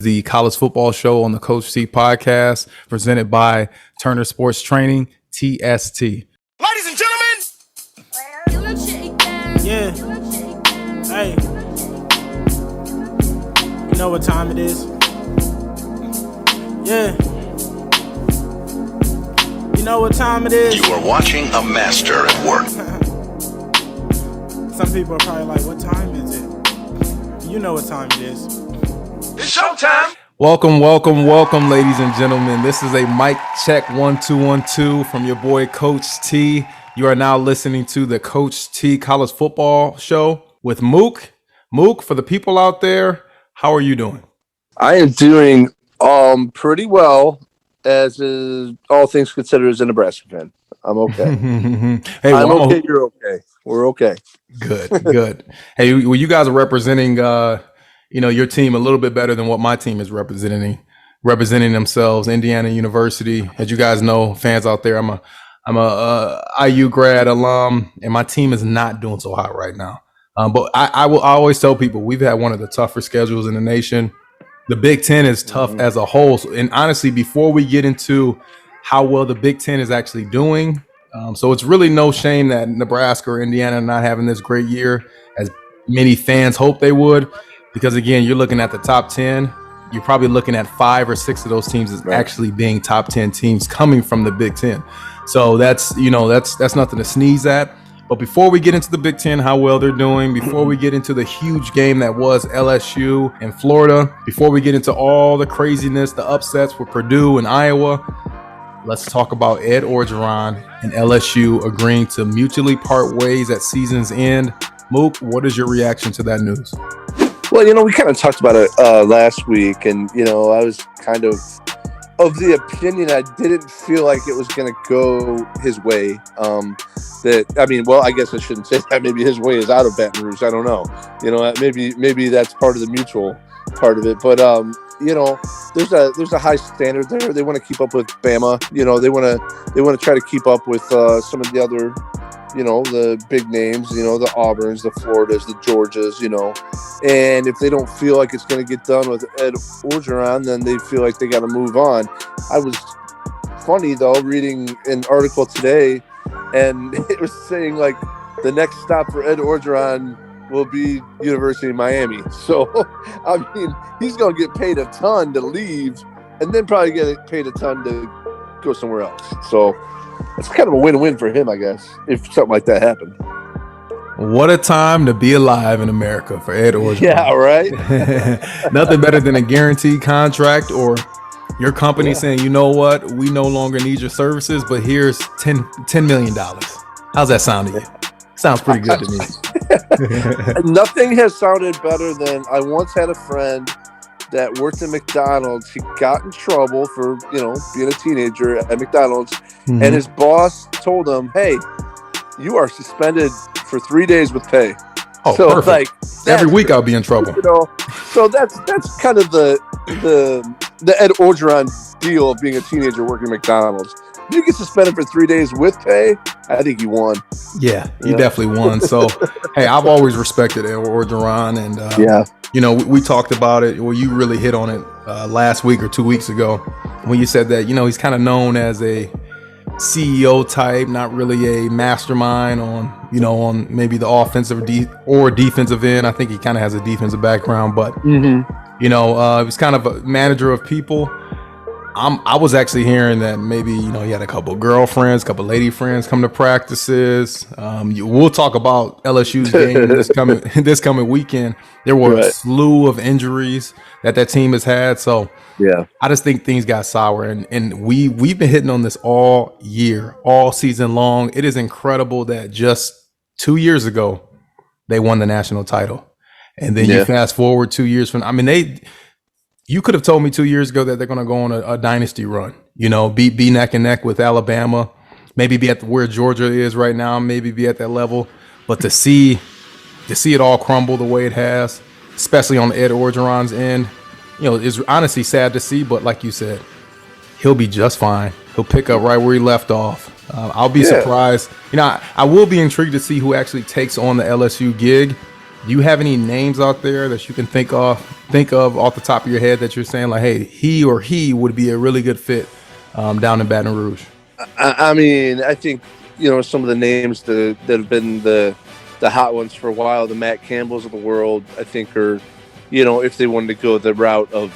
The college football show on the Coach T podcast, presented by Turner Sports Training, TST. Ladies and gentlemen! Yeah. Hey. You know what time it is? Yeah. You know what time it is? You are watching a master at work. Some people are probably like, what time is it? You know what time it is. It's showtime! Welcome, ladies and gentlemen. This is a mic check 1 2 1 2 from your boy Coach T. You are now listening to the Coach T college football show with Mook. Mook, for the people out there, how are you doing? I am doing pretty well, as is all things considered as a Nebraska fan. I'm okay. Hey, I'm okay. You're okay. We're okay. Good. Hey, well, you guys are representing, your team a little bit better than what my team is representing themselves. Indiana University, as you guys know, fans out there, I'm a IU grad alum, and my team is not doing so hot right now. But I always tell people we've had one of the tougher schedules in the nation. The Big Ten is tough as a whole. And honestly, before we get into how well the Big Ten is actually doing, so it's really no shame that Nebraska or Indiana are not having this great year as many fans hope they would. Because again, you're looking at the top 10. You're probably looking at 5 or 6 of those teams as actually being top 10 teams coming from the Big Ten. So that's nothing to sneeze at. But before we get into the Big Ten, how well they're doing, before we get into the huge game that was LSU and Florida, before we get into all the craziness, the upsets with Purdue and Iowa, let's talk about Ed Orgeron and LSU agreeing to mutually part ways at season's end. Mook, what is your reaction to that news? Well, we kind of talked about it last week, and, I was kind of the opinion I didn't feel like it was going to go his way. I guess I shouldn't say that. Maybe his way is out of Baton Rouge. I don't know. Maybe that's part of the mutual part of it. But, there's a high standard there. They want to keep up with Bama. They want to try to keep up with some of the other, the big names, the Auburns, the Floridas, the Georgias, and if they don't feel like it's going to get done with Ed Orgeron, then they feel like they got to move on. I was funny though, reading an article today, and it was saying like the next stop for Ed Orgeron will be University of Miami. So, he's going to get paid a ton to leave and then probably get paid a ton to go somewhere else. So, it's kind of a win-win for him, I guess, if something like that happened. What a time to be alive in America for Ed Orgeron. Yeah, right? Nothing better than a guaranteed contract or your company saying, you know what, we no longer need your services, but here's $10 million. How's that sound to you? Sounds pretty good to me. Nothing has sounded better than I once had a friend that worked at McDonald's. He got in trouble for, being a teenager at McDonald's. Mm-hmm. And his boss told him, hey, you are suspended for 3 days with pay. Oh, so perfect. Every week I'll be in trouble. So that's kind of the Ed Orgeron deal of being a teenager working at McDonald's. If you get suspended for 3 days with pay, I think you won. Yeah, you definitely won. So, hey, I've always respected Ed Orgeron, and we talked about it. Well, you really hit on it last week or 2 weeks ago when you said that he's kind of known as a CEO type, not really a mastermind on maybe the offensive or defensive end. I think he kind of has a defensive background, but he was kind of a manager of people. I was actually hearing that maybe he had a couple girlfriends, couple lady friends come to practices. We'll talk about LSU's game this coming weekend. There were a slew of injuries that team has had, so I just think things got sour, and we've been hitting on this all year, all season long. It is incredible that just 2 years ago they won the national title, and then you fast forward 2 years from. You could have told me 2 years ago that they're going to go on a dynasty run, be neck and neck with Alabama, maybe be at where Georgia is right now, maybe be at that level. But to see it all crumble the way it has, especially on Ed Orgeron's end, is honestly sad to see. But like you said, he'll be just fine. He'll pick up right where he left off. I'll be surprised. I will be intrigued to see who actually takes on the LSU gig. Do you have any names out there that you can think of think of off the top of your head that you're saying like, hey, he would be a really good fit down in Baton Rouge? I mean, I think, some of the names that have been the hot ones for a while, the Matt Campbells of the world, I think are, if they wanted to go the route of,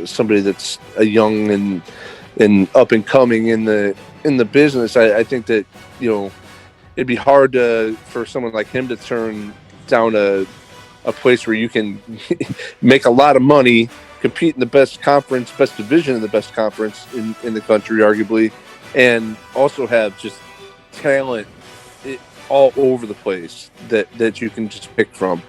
somebody that's a young and up and coming in the business, I think that, it'd be hard for someone like him to turn down a place where you can make a lot of money, compete in the best division in the best conference in the country, arguably, and also have just talent all over the place that you can just pick from.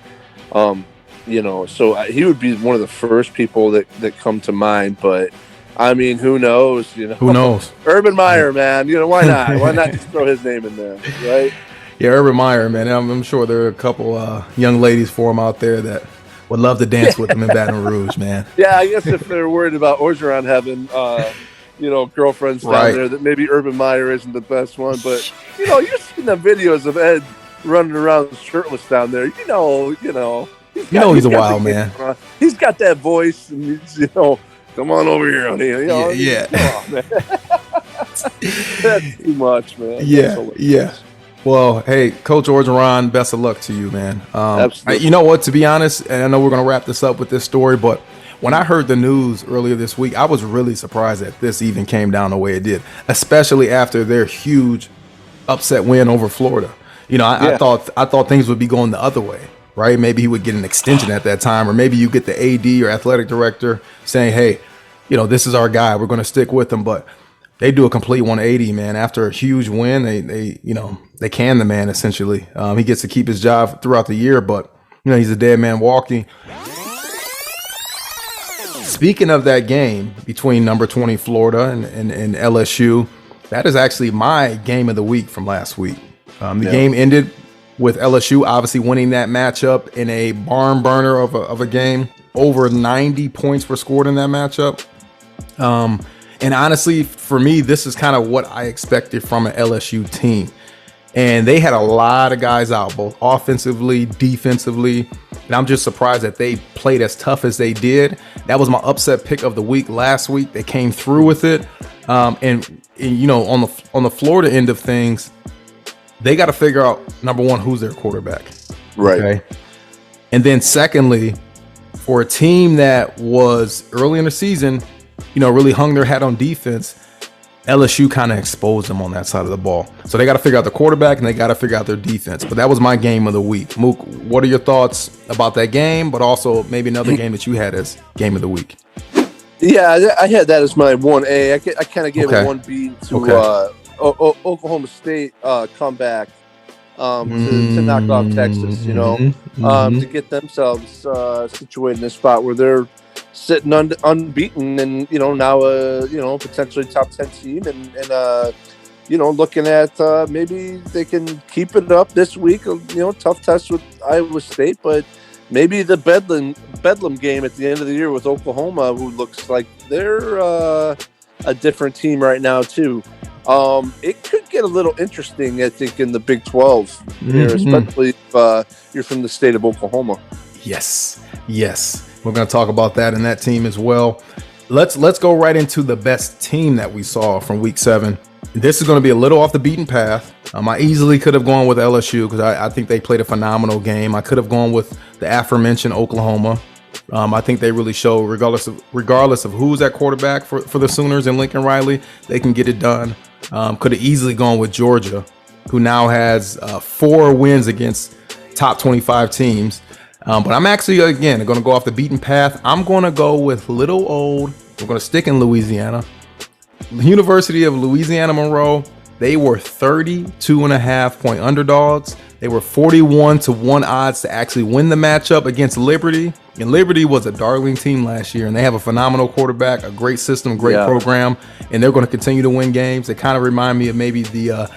So he would be one of the first people that come to mind, but I mean, who knows? Who knows? Urban Meyer, man. Why not? Why not just throw his name in there, right? Yeah, Urban Meyer, man. I'm sure there are a couple young ladies for him out there that would love to dance with him in Baton Rouge, man. Yeah, I guess if they're worried about Orgeron having, girlfriends down there, that maybe Urban Meyer isn't the best one. But you're seeing the videos of Ed running around shirtless down there. He's a wild man. He's got that voice, and he's come on over here, honey. Yeah. Come on, man. That's too much, man. Yeah. Well, hey, Coach Orgeron, best of luck to you, man. Absolutely. You know what? To be honest, and I know we're going to wrap this up with this story, but when I heard the news earlier this week, I was really surprised that this even came down the way it did, especially after their huge upset win over Florida. I thought things would be going the other way, right? Maybe he would get an extension at that time, or maybe you get the AD or athletic director saying, hey, this is our guy. We're going to stick with him. But they do a complete 180, man. After a huge win, they can the man, essentially. He gets to keep his job throughout the year, but he's a dead man walking. Speaking of that game between number 20 Florida and LSU, that is actually my game of the week from last week. The game ended with LSU obviously winning that matchup in a barn burner of a game. Over 90 points were scored in that matchup. And honestly, for me, this is kind of what I expected from an LSU team. And they had a lot of guys out, both offensively, defensively. And I'm just surprised that they played as tough as they did. That was my upset pick of the week last week. They came through with it. And on the Florida end of things, they got to figure out, number one, who's their quarterback. Right. Okay? And then secondly, for a team that was early in the season, really hung their hat on defense, LSU kind of exposed them on that side of the ball. So they got to figure out the quarterback and they got to figure out their defense. But that was my game of the week. Mook, what are your thoughts about that game, but also maybe another game that you had as game of the week? Yeah, I had that as my 1A. I kind of gave it 1B to Oklahoma State comeback to knock off Texas, to get themselves situated in a spot where they're sitting unbeaten and, now potentially top 10 team and looking at maybe they can keep it up this week. Tough test with Iowa State, but maybe the Bedlam game at the end of the year with Oklahoma, who looks like they're a different team right now too. It could get a little interesting, I think, in the Big 12 here, especially if you're from the state of Oklahoma. Yes. We're going to talk about that and that team as well. Let's go right into the best team that we saw from week 7. This is going to be a little off the beaten path. I easily could have gone with LSU because I think they played a phenomenal game. I could have gone with the aforementioned Oklahoma. I think they really show, regardless of who's at quarterback for the Sooners and Lincoln Riley, they can get it done. Could have easily gone with Georgia, who now has 4 wins against top 25 teams. But I'm actually, again, going to go off the beaten path. I'm going to go with little old. We're going to stick in Louisiana. The University of Louisiana Monroe, they were 32.5-point underdogs. They were 41-1 odds to actually win the matchup against Liberty. And Liberty was a darling team last year, and they have a phenomenal quarterback, a great system, great program, and they're going to continue to win games. They kind of remind me of maybe the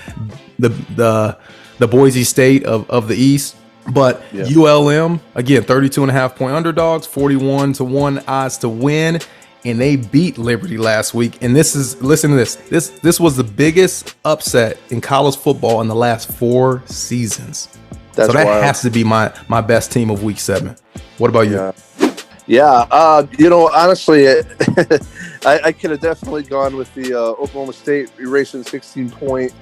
Boise State of the East. But ULM, again, 32.5-point underdogs, 41-1 odds to win, and they beat Liberty last week. And listen to this. This was the biggest upset in college football in the last 4 seasons. So that has to be my best team of week 7. What about you? Yeah, honestly, I could have definitely gone with the Oklahoma State erasing 16-point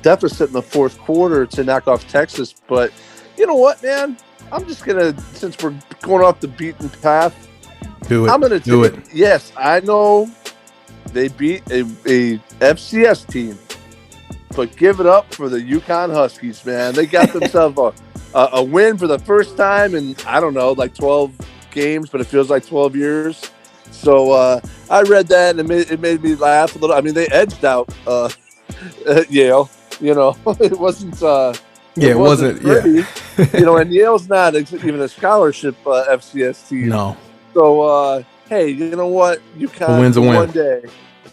deficit in the fourth quarter to knock off Texas. But you know what, man? I'm just gonna, since we're going off the beaten path, I'm gonna do it. Yes, I know they beat a FCS team, but give it up for the UConn Huskies, man. They got themselves a win for the first time in, I don't know, like 12 games, but it feels like 12 years. So I read that, and it made me laugh a little. I mean, they edged out Yale. It wasn't. It wasn't pretty. Yeah. And Yale's not even a scholarship FCS team. No. So hey, you know what? UConn, wins a win. One day,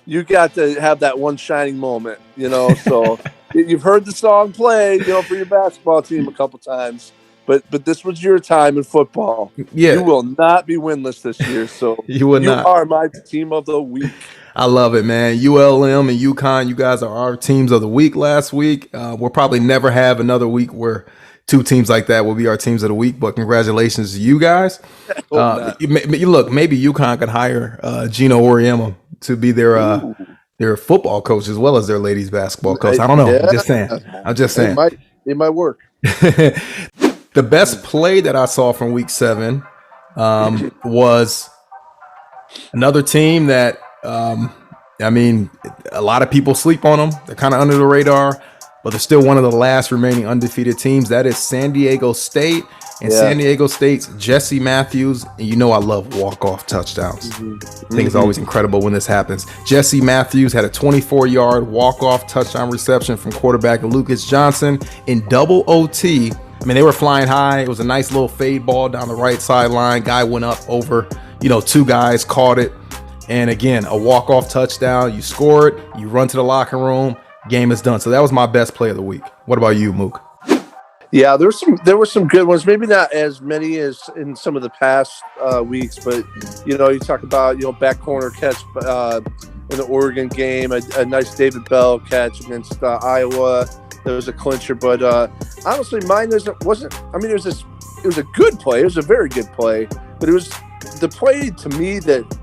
you got to have that one shining moment. So you've heard the song play, for your basketball team a couple times. But this was your time in football. Yeah. You will not be winless this year. So you are my team of the week. I love it, man. ULM and UConn, you guys are our teams of the week last week. We'll probably never have another week where two teams like that will be our teams of the week, but congratulations to you guys. Look, maybe UConn could hire Gino Auriemma to be their football coach as well as their ladies basketball coach. I don't know. Yeah. I'm just saying. It might work. The best play that I saw from week 7 was another team that, a lot of people sleep on them. They're kind of under the radar, but they're still one of the last remaining undefeated teams. That is San Diego State. And San Diego State's Jesse Matthews. And I love walk-off touchdowns. I think it's always incredible when this happens. Jesse Matthews had a 24-yard walk-off touchdown reception from quarterback Lucas Johnson in double OT. They were flying high. It was a nice little fade ball down the right sideline. Guy went up over, 2 guys, caught it. And again, a walk-off touchdown. You score it, you run to the locker room, game is done. So that was my best play of the week. What about you, Mook? Yeah, there were some good ones. Maybe not as many as in some of the past weeks, but you talk about back corner catch in the Oregon game, a nice David Bell catch against Iowa. There was a clincher, but honestly, mine wasn't. It was a good play. It was a very good play, but it was the play to me that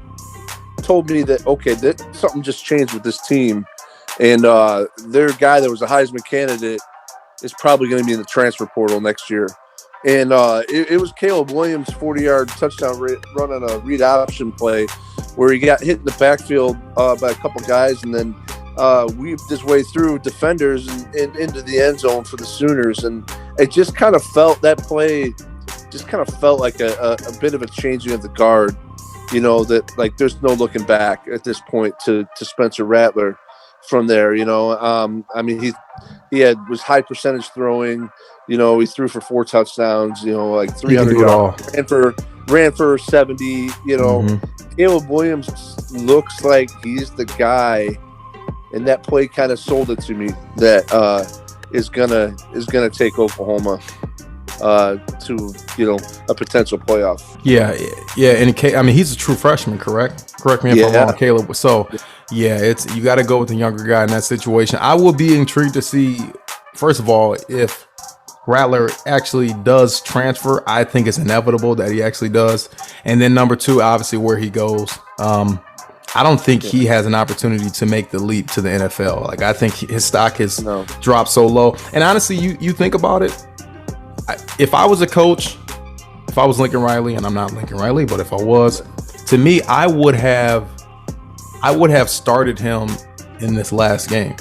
told me that that something just changed with this team, and their guy that was a Heisman candidate is probably going to be in the transfer portal next year. And it was Caleb Williams' 40-yard touchdown run on a read option play where he got hit in the backfield by a couple guys and then weaved his way through defenders and into the end zone for the Sooners. And it just kind of felt, that play just kind of felt like a bit of a changing of the guard, that like there's no looking back at this point to Spencer Rattler from there. He was high percentage throwing. He threw for 4 touchdowns. Like 300 yards, ran for 70. Caleb Williams looks like he's the guy, and that play kind of sold it to me that is gonna take Oklahoma to a potential playoff. Yeah, and he's a true freshman, correct? Correct me if I'm wrong, Caleb. So you got to go with the younger guy in that situation. I will be intrigued to see, first of all, if Rattler actually does transfer. I think it's inevitable that he actually does. And then number 2, obviously where he goes. I don't think he has an opportunity to make the leap to the NFL. Like, I think his stock has dropped so low. And honestly, you think about it. If I was a coach, if I was Lincoln Riley, and I'm not Lincoln Riley, but if I was, to me, I would have started him in this last game.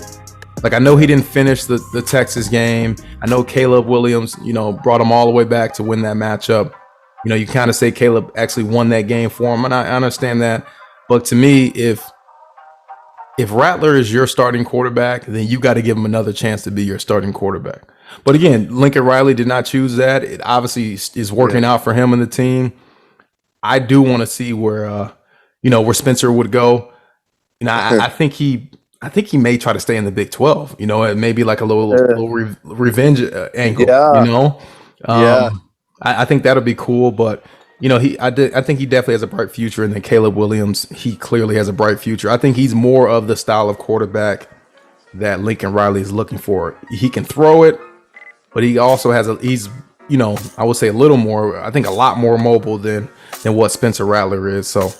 Like, I know he didn't finish the Texas game. I know Caleb Williams, brought him all the way back to win that matchup. You kind of say Caleb actually won that game for him, and I understand that. But to me, if Rattler is your starting quarterback, then you got to give him another chance to be your starting quarterback. But again, Lincoln Riley did not choose that. It obviously is working out for him and the team. I do want to see where Spencer would go. I think he may try to stay in the Big 12. It may be like a little revenge angle. I think that'll be cool. But I think he definitely has a bright future. And then Caleb Williams, he clearly has a bright future. I think he's more of the style of quarterback that Lincoln Riley is looking for. He can throw it, but he also he's I would say a little more, I think a lot more mobile than what Spencer Rattler is. So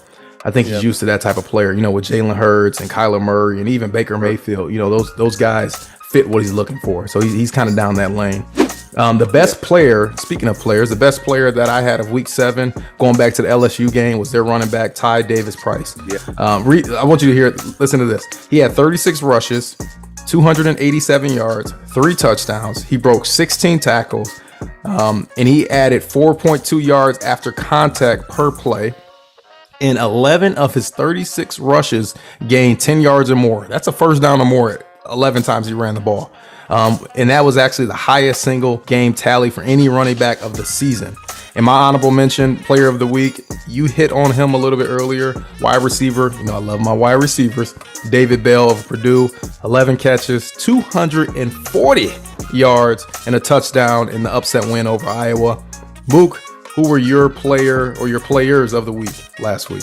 I think he's used to that type of player, with Jalen Hurts and Kyler Murray and even Baker Mayfield. Those guys fit what he's looking for. So he's kind of down that lane. The best player, speaking of players, the best player that I had of week 7, going back to the LSU game, was their running back, Ty Davis-Price. I want you to listen to this. He had 36 rushes, 287 yards, 3 touchdowns. He broke 16 tackles, and he added 4.2 yards after contact per play. And 11 of his 36 rushes gained 10 yards or more. That's a first down or more 11 times he ran the ball. And that was actually the highest single game tally for any running back of the season. And my honorable mention, player of the week, you hit on him a little bit earlier, wide receiver. I love my wide receivers. David Bell of Purdue, 11 catches, 240 yards, and a touchdown in the upset win over Iowa. Mook, who were your player or your players of the week last week?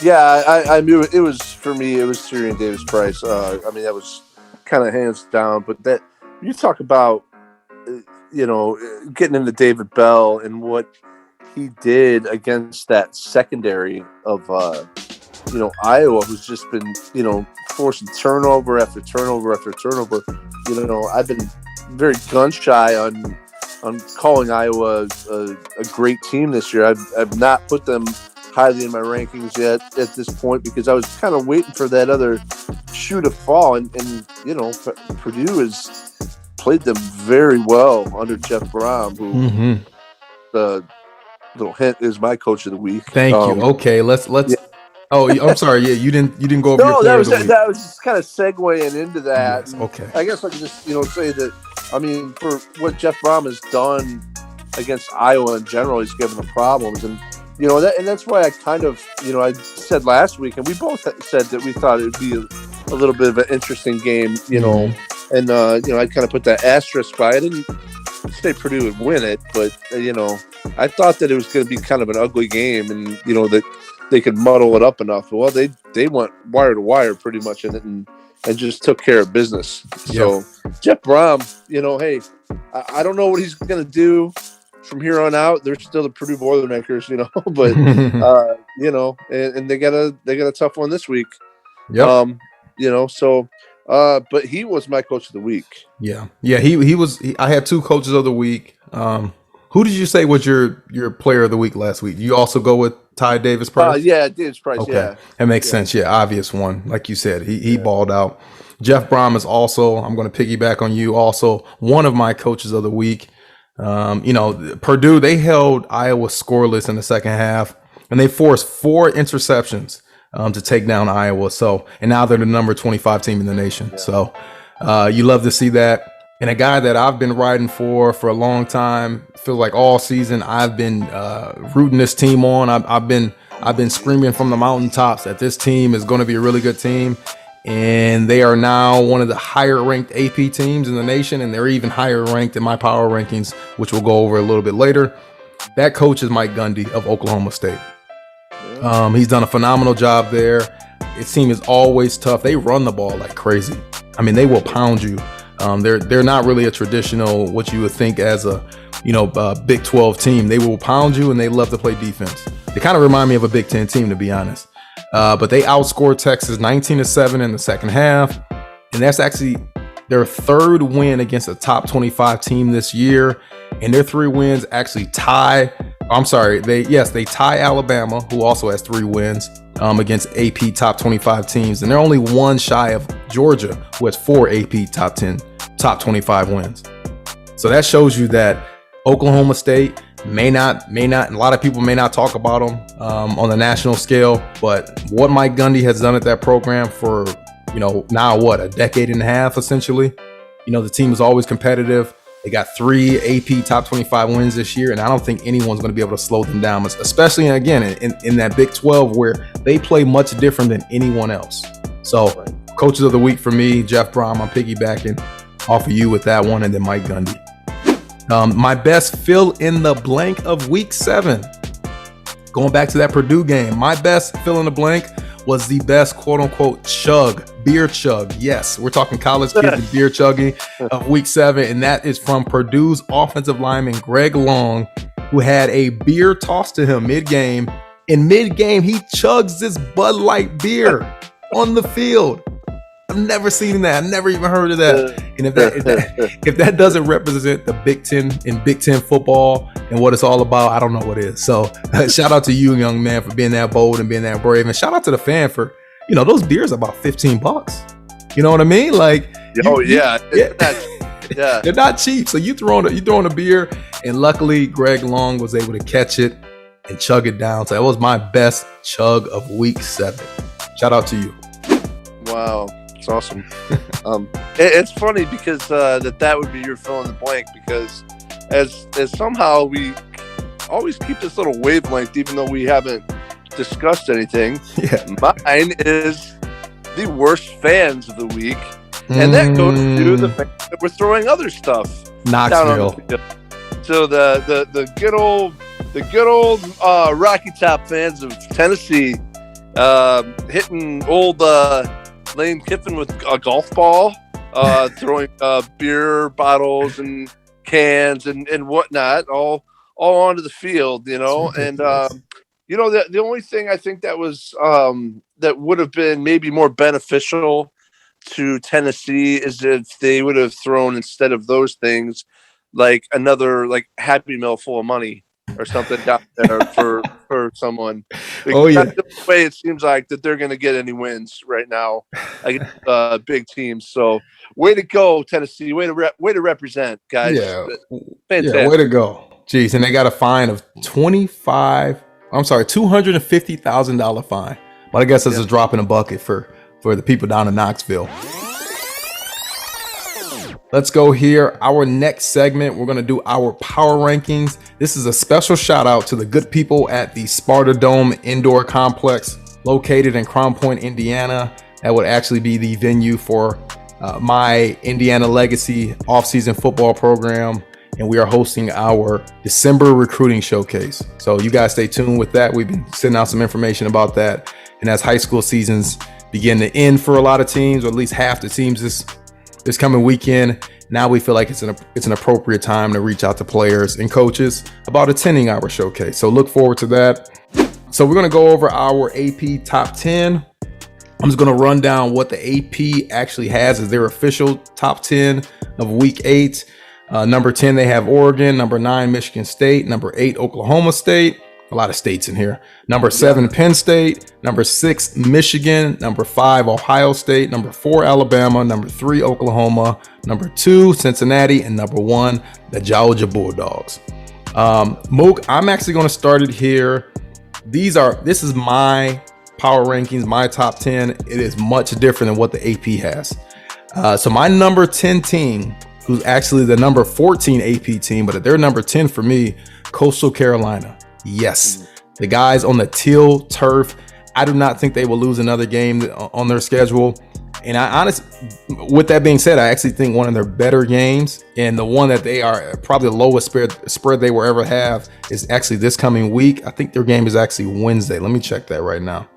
Yeah, I knew it was, for me, it was Tyrion Davis-Price. That was kind of hands down. But that, you talk about, getting into David Bell and what he did against that secondary of, Iowa, who's just been, forcing turnover after turnover after turnover. I've been very gun shy on calling Iowa a great team this year. I've not put them highly in my rankings yet at this point because I was kind of waiting for that other shoe to fall. And Purdue has played them very well under Jeff Brom, who the little hint is my coach of the week. Thank you. Okay, let's. Yeah. Oh, I'm sorry. Yeah, you didn't go over your player of the week. That was just kind of segueing into that. Yes, okay. I guess I could just say that. For what Jeff Brom has done against Iowa in general, he's given them problems, and that's why I kind of I said last week, and we both said that we thought it would be a little bit of an interesting game, and I kind of put that asterisk by it. I didn't say Purdue would win it, but I thought that it was going to be kind of an ugly game, and that they could muddle it up enough. Well, they went wire to wire pretty much in it, and just took care of business. So Jeff Brom, hey, I don't know what he's going to do from here on out. They're still the Purdue Boilermakers, but and they got a tough one this week. But he was my coach of the week. Yeah. He was. I had 2 coaches of the week. Who did you say was your player of the week last week? You also go with Ty Davis-Price? Davis-Price, okay. Yeah. That makes sense. Yeah, obvious one. Like you said, he balled out. Jeff Brom is also, I'm going to piggyback on you, also one of my coaches of the week. Purdue, they held Iowa scoreless in the second half, and they forced 4 interceptions to take down Iowa. And now they're the number 25 team in the nation. Yeah. So you love to see that. And a guy that I've been riding for a long time, feel like all season I've been rooting this team on. I've been screaming from the mountaintops that this team is going to be a really good team, and they are now one of the higher ranked AP teams in the nation, and they're even higher ranked in my power rankings, which we'll go over a little bit later. That coach is Mike Gundy of Oklahoma State. He's done a phenomenal job there. His team is always tough. They run the ball like crazy. They will pound you. They're not really a traditional what you would think as a Big 12 team. They will pound you, and they love to play defense. They kind of remind me of a Big 10 team, to be honest. But they outscored Texas 19-7 in the second half, and that's actually their 3rd win against a top 25 team this year. And their 3 wins actually tie. They tie Alabama, who also has 3 wins against AP top 25 teams, and they're only 1 shy of Georgia, who has 4 AP top 25 wins. So that shows you that Oklahoma State may not, and a lot of people may not talk about them on the national scale, but what Mike Gundy has done at that program for now a decade and a half essentially. The team is always competitive. They got 3 AP top 25 wins this year, and I don't think anyone's going to be able to slow them down, especially, again, in that Big 12 where they play much different than anyone else. So, coaches of the week for me, Jeff Brom, I'm piggybacking off of you with that one, and then Mike Gundy. My best fill in the blank of week 7. Going back to that Purdue game, my best fill in the blank was the best quote unquote beer chug. Yes, we're talking college kids and beer chugging of week 7. And that is from Purdue's offensive lineman, Greg Long, who had a beer tossed to him mid-game. In mid-game, he chugs this Bud Light beer on the field. I've never seen that. I've never even heard of that. And if that doesn't represent the Big Ten and Big Ten football and what it's all about, I don't know what is. So shout out to you, young man, for being that bold and being that brave. And shout out to the fan for, those beers are about $15. You know what I mean? Like, yeah. They're not cheap. So you throwing a beer, and luckily Greg Long was able to catch it and chug it down. So that was my best chug of week 7. Shout out to you. Wow. It's awesome. It's funny because that would be your fill in the blank, because as somehow we always keep this little wavelength, even though we haven't discussed anything. Yeah. Mine is the worst fans of the week, and that goes to the fans that we're throwing other stuff Knoxville. So the good old Rocky Top fans of Tennessee hitting old Lane Kiffin with a golf ball, throwing beer bottles and cans and whatnot all onto the field, and the only thing I think that was that would have been maybe more beneficial to Tennessee is if they would have thrown, instead of those things, like another Happy Meal full of money or something down there for someone. Because that's the way it seems like that they're going to get any wins right now against big teams. So way to go, Tennessee. Way to represent, guys. Yeah. Fantastic. Yeah, way to go. Jeez, and they got a fine of $250,000 fine. But I guess that's a drop in a bucket for the people down in Knoxville. Let's go here. Our next segment, we're going to do our power rankings. This is a special shout out to the good people at the Sparta Dome Indoor Complex located in Crown Point, Indiana. That would actually be the venue for my Indiana Legacy off-season football program. And we are hosting our December recruiting showcase. So you guys stay tuned with that. We've been sending out some information about that. And as high school seasons begin to end for a lot of teams, or at least half the teams this coming weekend, now we feel like it's an appropriate time to reach out to players and coaches about attending our showcase. So look forward to that. So we're going to go over our AP top 10. I'm just going to run down what the AP actually has as their official top 10 of week 8. Number 10, they have Oregon. Number 9, Michigan State. Number 8, Oklahoma State. A lot of states in here. Number 7, Penn State. Number 6, Michigan. Number 5, Ohio State. Number 4, Alabama. Number 3, Oklahoma. Number 2, Cincinnati. And number 1, the Georgia Bulldogs. Mook, I'm actually going to start it here. This is my power rankings, my top 10. It is much different than what the AP has. So my number 10 team, who's actually the number 14 AP team, but they're number 10 for me, Coastal Carolina. Yes, the guys on the teal turf. I do not think they will lose another game on their schedule. And with that being said, I actually think one of their better games, and the one that they are probably the lowest spread they will ever have, is actually this coming week. I think their game is actually Wednesday. Let me check that right now.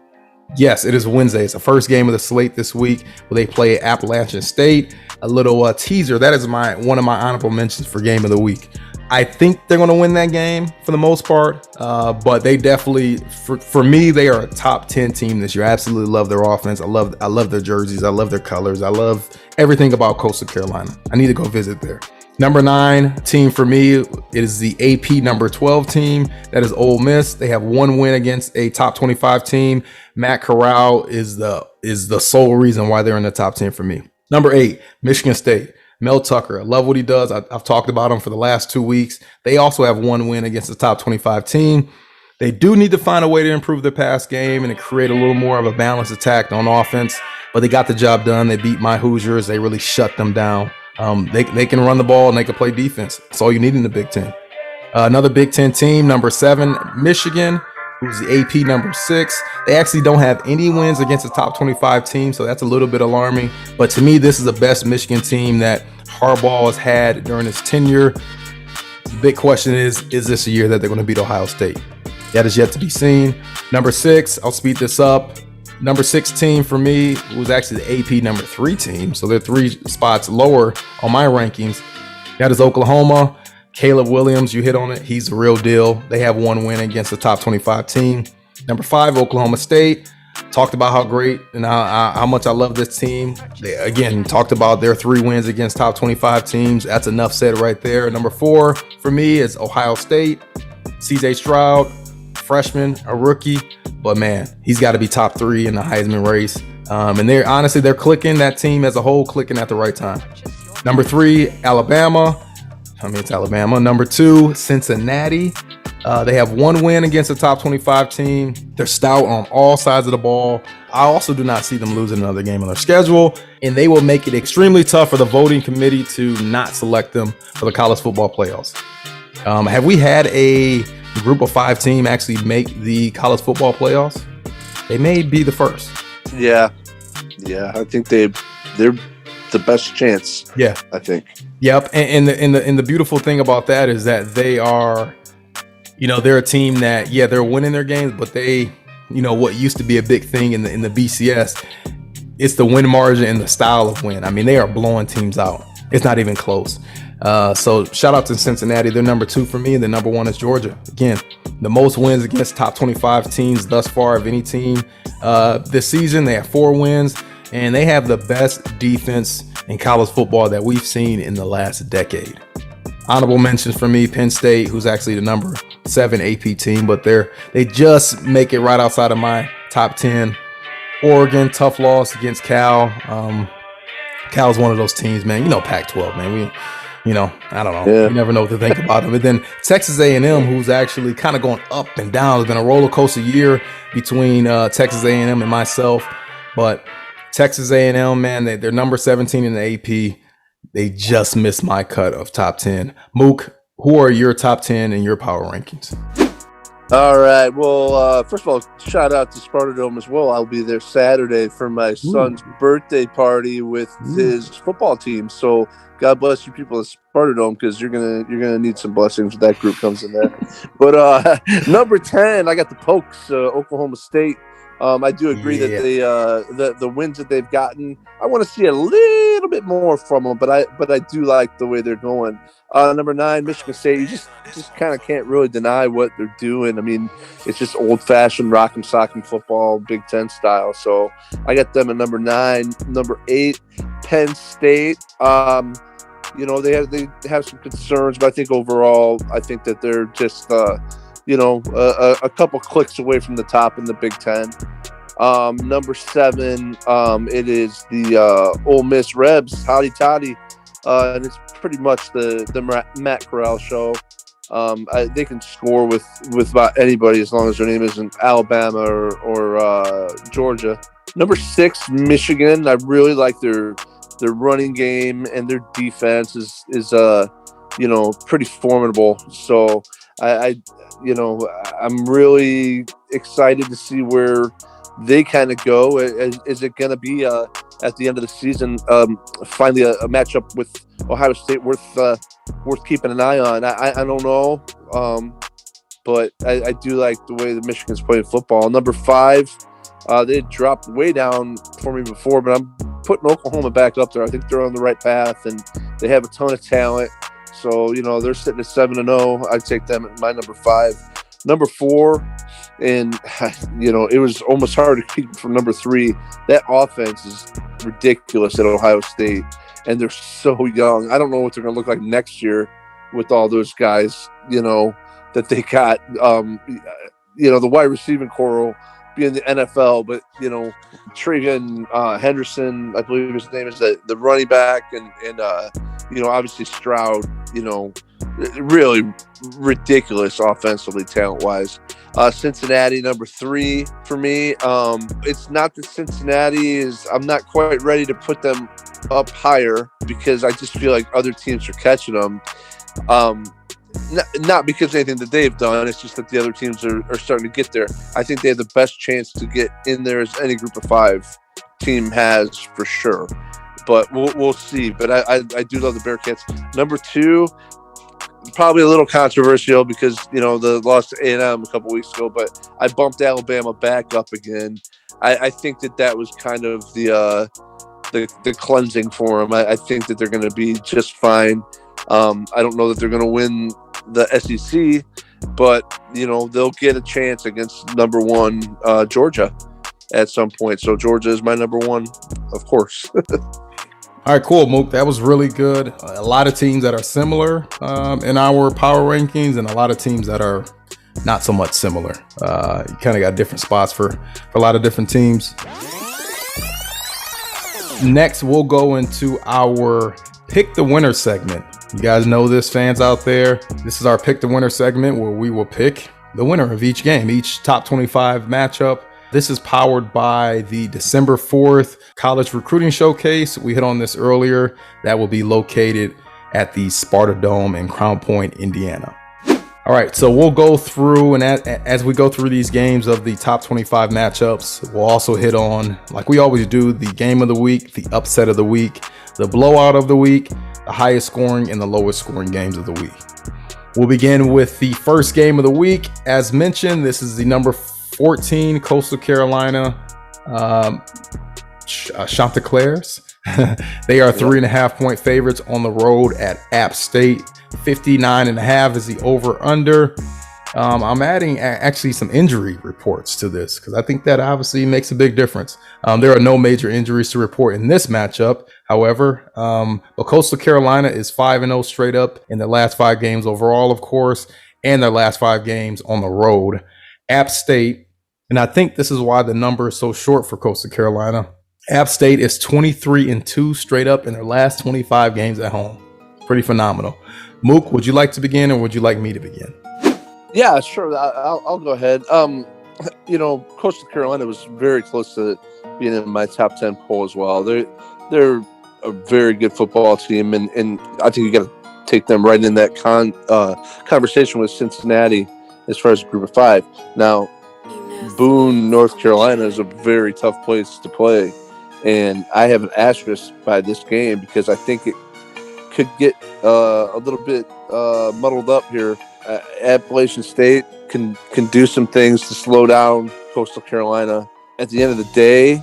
Yes, it is Wednesday. It's the first game of the slate this week where they play Appalachian State. A little teaser. That is one of my honorable mentions for game of the week. I think they're going to win that game for the most part, but they definitely, for me, they are a top 10 team this year. I absolutely love their offense. I love their jerseys. I love their colors. I love everything about Coastal Carolina. I need to go visit there. Number 9 team for me, it is the AP number 12 team. That is Ole Miss. They have one win against a top 25 team. Matt Corral is the sole reason why they're in the top 10 for me. Number 8, Michigan State. Mel Tucker, I love what he does. I've talked about him for the last 2 weeks. They also have one win against the top 25 team. They do need to find a way to improve their pass game and to create a little more of a balanced attack on offense, but they got the job done. They beat my Hoosiers. They really shut them down. They can run the ball and they can play defense. That's all you need in the Big Ten. Another Big Ten team, number 7, Michigan, who's the AP number 6. They actually don't have any wins against the top 25 team, so that's a little bit alarming. But to me, this is the best Michigan team that Harbaugh has had during his tenure. The big question is this a year that they're going to beat Ohio State? That is yet to be seen. Number 6, I'll speed this up. Number 6 team for me was actually the AP number 3 team. So they're 3 spots lower on my rankings. That is Oklahoma. Caleb Williams, you hit on it. He's the real deal. They have 1 win against the top 25 team. Number 5, Oklahoma State. Talked about how great and how much I love this team. They, again, talked about their 3 wins against top 25 teams. That's enough said right there. Number 4 for me is Ohio State. CJ Stroud, freshman, a rookie. But man, he's got to be top 3 in the Heisman race. And they're clicking, that team as a whole, clicking at the right time. Number 3, Alabama. It's Alabama. Number 2, Cincinnati. They have 1 win against the top 25 team. They're stout on all sides of the ball. I also do not see them losing another game on their schedule, and they will make it extremely tough for the voting committee to not select them for the college football playoffs. Have we had a group of 5 team actually make the college football playoffs? They may be the first. Yeah. I think they're the best chance. Yeah, I think. Yep. And the beautiful thing about that is that they are, they're a team that, they're winning their games, but they, what used to be a big thing in the BCS, it's the win margin and the style of win. They are blowing teams out. It's not even close. So shout out to Cincinnati. They're number 2 for me, and the number 1 is Georgia. Again, the most wins against top 25 teams thus far of any team this season. They have 4 wins, and they have the best defense in college football that we've seen in the last decade. Honorable mentions for me, Penn State, who's actually the number 7 AP team, but they just make it right outside of my top 10. Oregon, tough loss against Cal. Cal's one of those teams, man. Pac-12, man. I don't know. Yeah. You never know what to think about them. But then Texas A&M, who's actually kind of going up and down. It's been a roller coaster year between Texas A&M and myself. But Texas A&M, man, they're number 17 in the AP. They just missed my cut of top 10. Mook, who are your top 10 in your power rankings? All right. Well, first of all, shout out to Sparta Dome as well. I'll be there Saturday for my son's birthday party with his football team. So God bless you people at Sparta Dome, because you're gonna need some blessings if that group comes in there. But number 10, I got the Pokes, Oklahoma State. I do agree that the wins that they've gotten, I want to see a little bit more from them, but I do like the way they're going. Number 9, Michigan State. You just kind of can't really deny what they're doing. It's just old-fashioned rock'em sock'em football, Big Ten style. So I got them at number 9. Number 8, Penn State. They have some concerns, but I think overall, I think that they're just a couple clicks away from the top in the Big Ten. Number 7, it is the Ole Miss Rebs, Howdy Toddy, and it's pretty much the Matt Corral show. They can score with about anybody as long as their name isn't Alabama or Georgia. Number 6, Michigan. I really like their running game, and their defense is pretty formidable. So I'm really excited to see where they kind of go. Is it going to be at the end of the season finally a matchup with Ohio State worth keeping an eye on? I don't know, but I do like the way the Michigan's playing football. Number 5, they dropped way down for me before, but I'm putting Oklahoma back up there. I think they're on the right path, and they have a ton of talent. So, they're sitting at 7-0. I'd take them at my number 5. Number 4, and, it was almost hard to keep from number 3. That offense is ridiculous at Ohio State, and they're so young. I don't know what they're going to look like next year with all those guys, that they got. The wide receiving core will be in the NFL, but, Travion Henderson, I believe his name is the running back, and obviously Stroud, really ridiculous offensively, talent-wise. Cincinnati, number 3 for me. It's not that Cincinnati I'm not quite ready to put them up higher, because I just feel like other teams are catching them. Not because of anything that they've done. It's just that the other teams are starting to get there. I think they have the best chance to get in there as any group of 5 team has, for sure. But we'll see. But I do love the Bearcats. Number 2, probably a little controversial because, the loss to A&M a couple weeks ago, but I bumped Alabama back up again. I think that was kind of the cleansing for them. I think that they're going to be just fine. I don't know that they're going to win the SEC, but, they'll get a chance against number one Georgia at some point. So Georgia is my number one, of course. All right, cool, Mook. That was really good. A lot of teams that are similar in our power rankings, and a lot of teams that are not so much similar. You kind of got different spots for a lot of different teams. Next, we'll go into our Pick the Winner segment. You guys know this, fans out there. This is our Pick the Winner segment where we will pick the winner of each game, each top 25 matchup. This is powered by the December 4th College Recruiting Showcase. We hit on this earlier. That will be located at the Sparta Dome in Crown Point, Indiana. All right, so we'll go through, and as we go through these games of the top 25 matchups, we'll also hit on, like we always do, the game of the week, the upset of the week, the blowout of the week, the highest scoring and the lowest scoring games of the week. We'll begin with the first game of the week. As mentioned, this is the number 14 Coastal Carolina Chanticleers. They are 3.5 point favorites on the road at App State. 59.5 is the over under. I'm adding actually some injury reports to this because I think that obviously makes a big difference. There are no major injuries to report in this matchup. However, but Coastal Carolina is 5-0 straight up in their last 5 games overall, of course, and their last 5 games on the road. App State, and I think this is why the number is so short for Coastal Carolina. App State is 23-2 straight up in their last 25 games at home. Pretty phenomenal. Mook, would you like to begin, or would you like me to begin? Yeah, sure. I'll go ahead. Coastal Carolina was very close to being in my top 10 poll as well. They're a very good football team, and I think you got to take them right in that conversation with Cincinnati as far as Group of 5. Now, Boone, North Carolina is a very tough place to play, and I have an asterisk by this game because I think it could get a little bit muddled up here. Appalachian State can do some things to slow down Coastal Carolina. At the end of the day,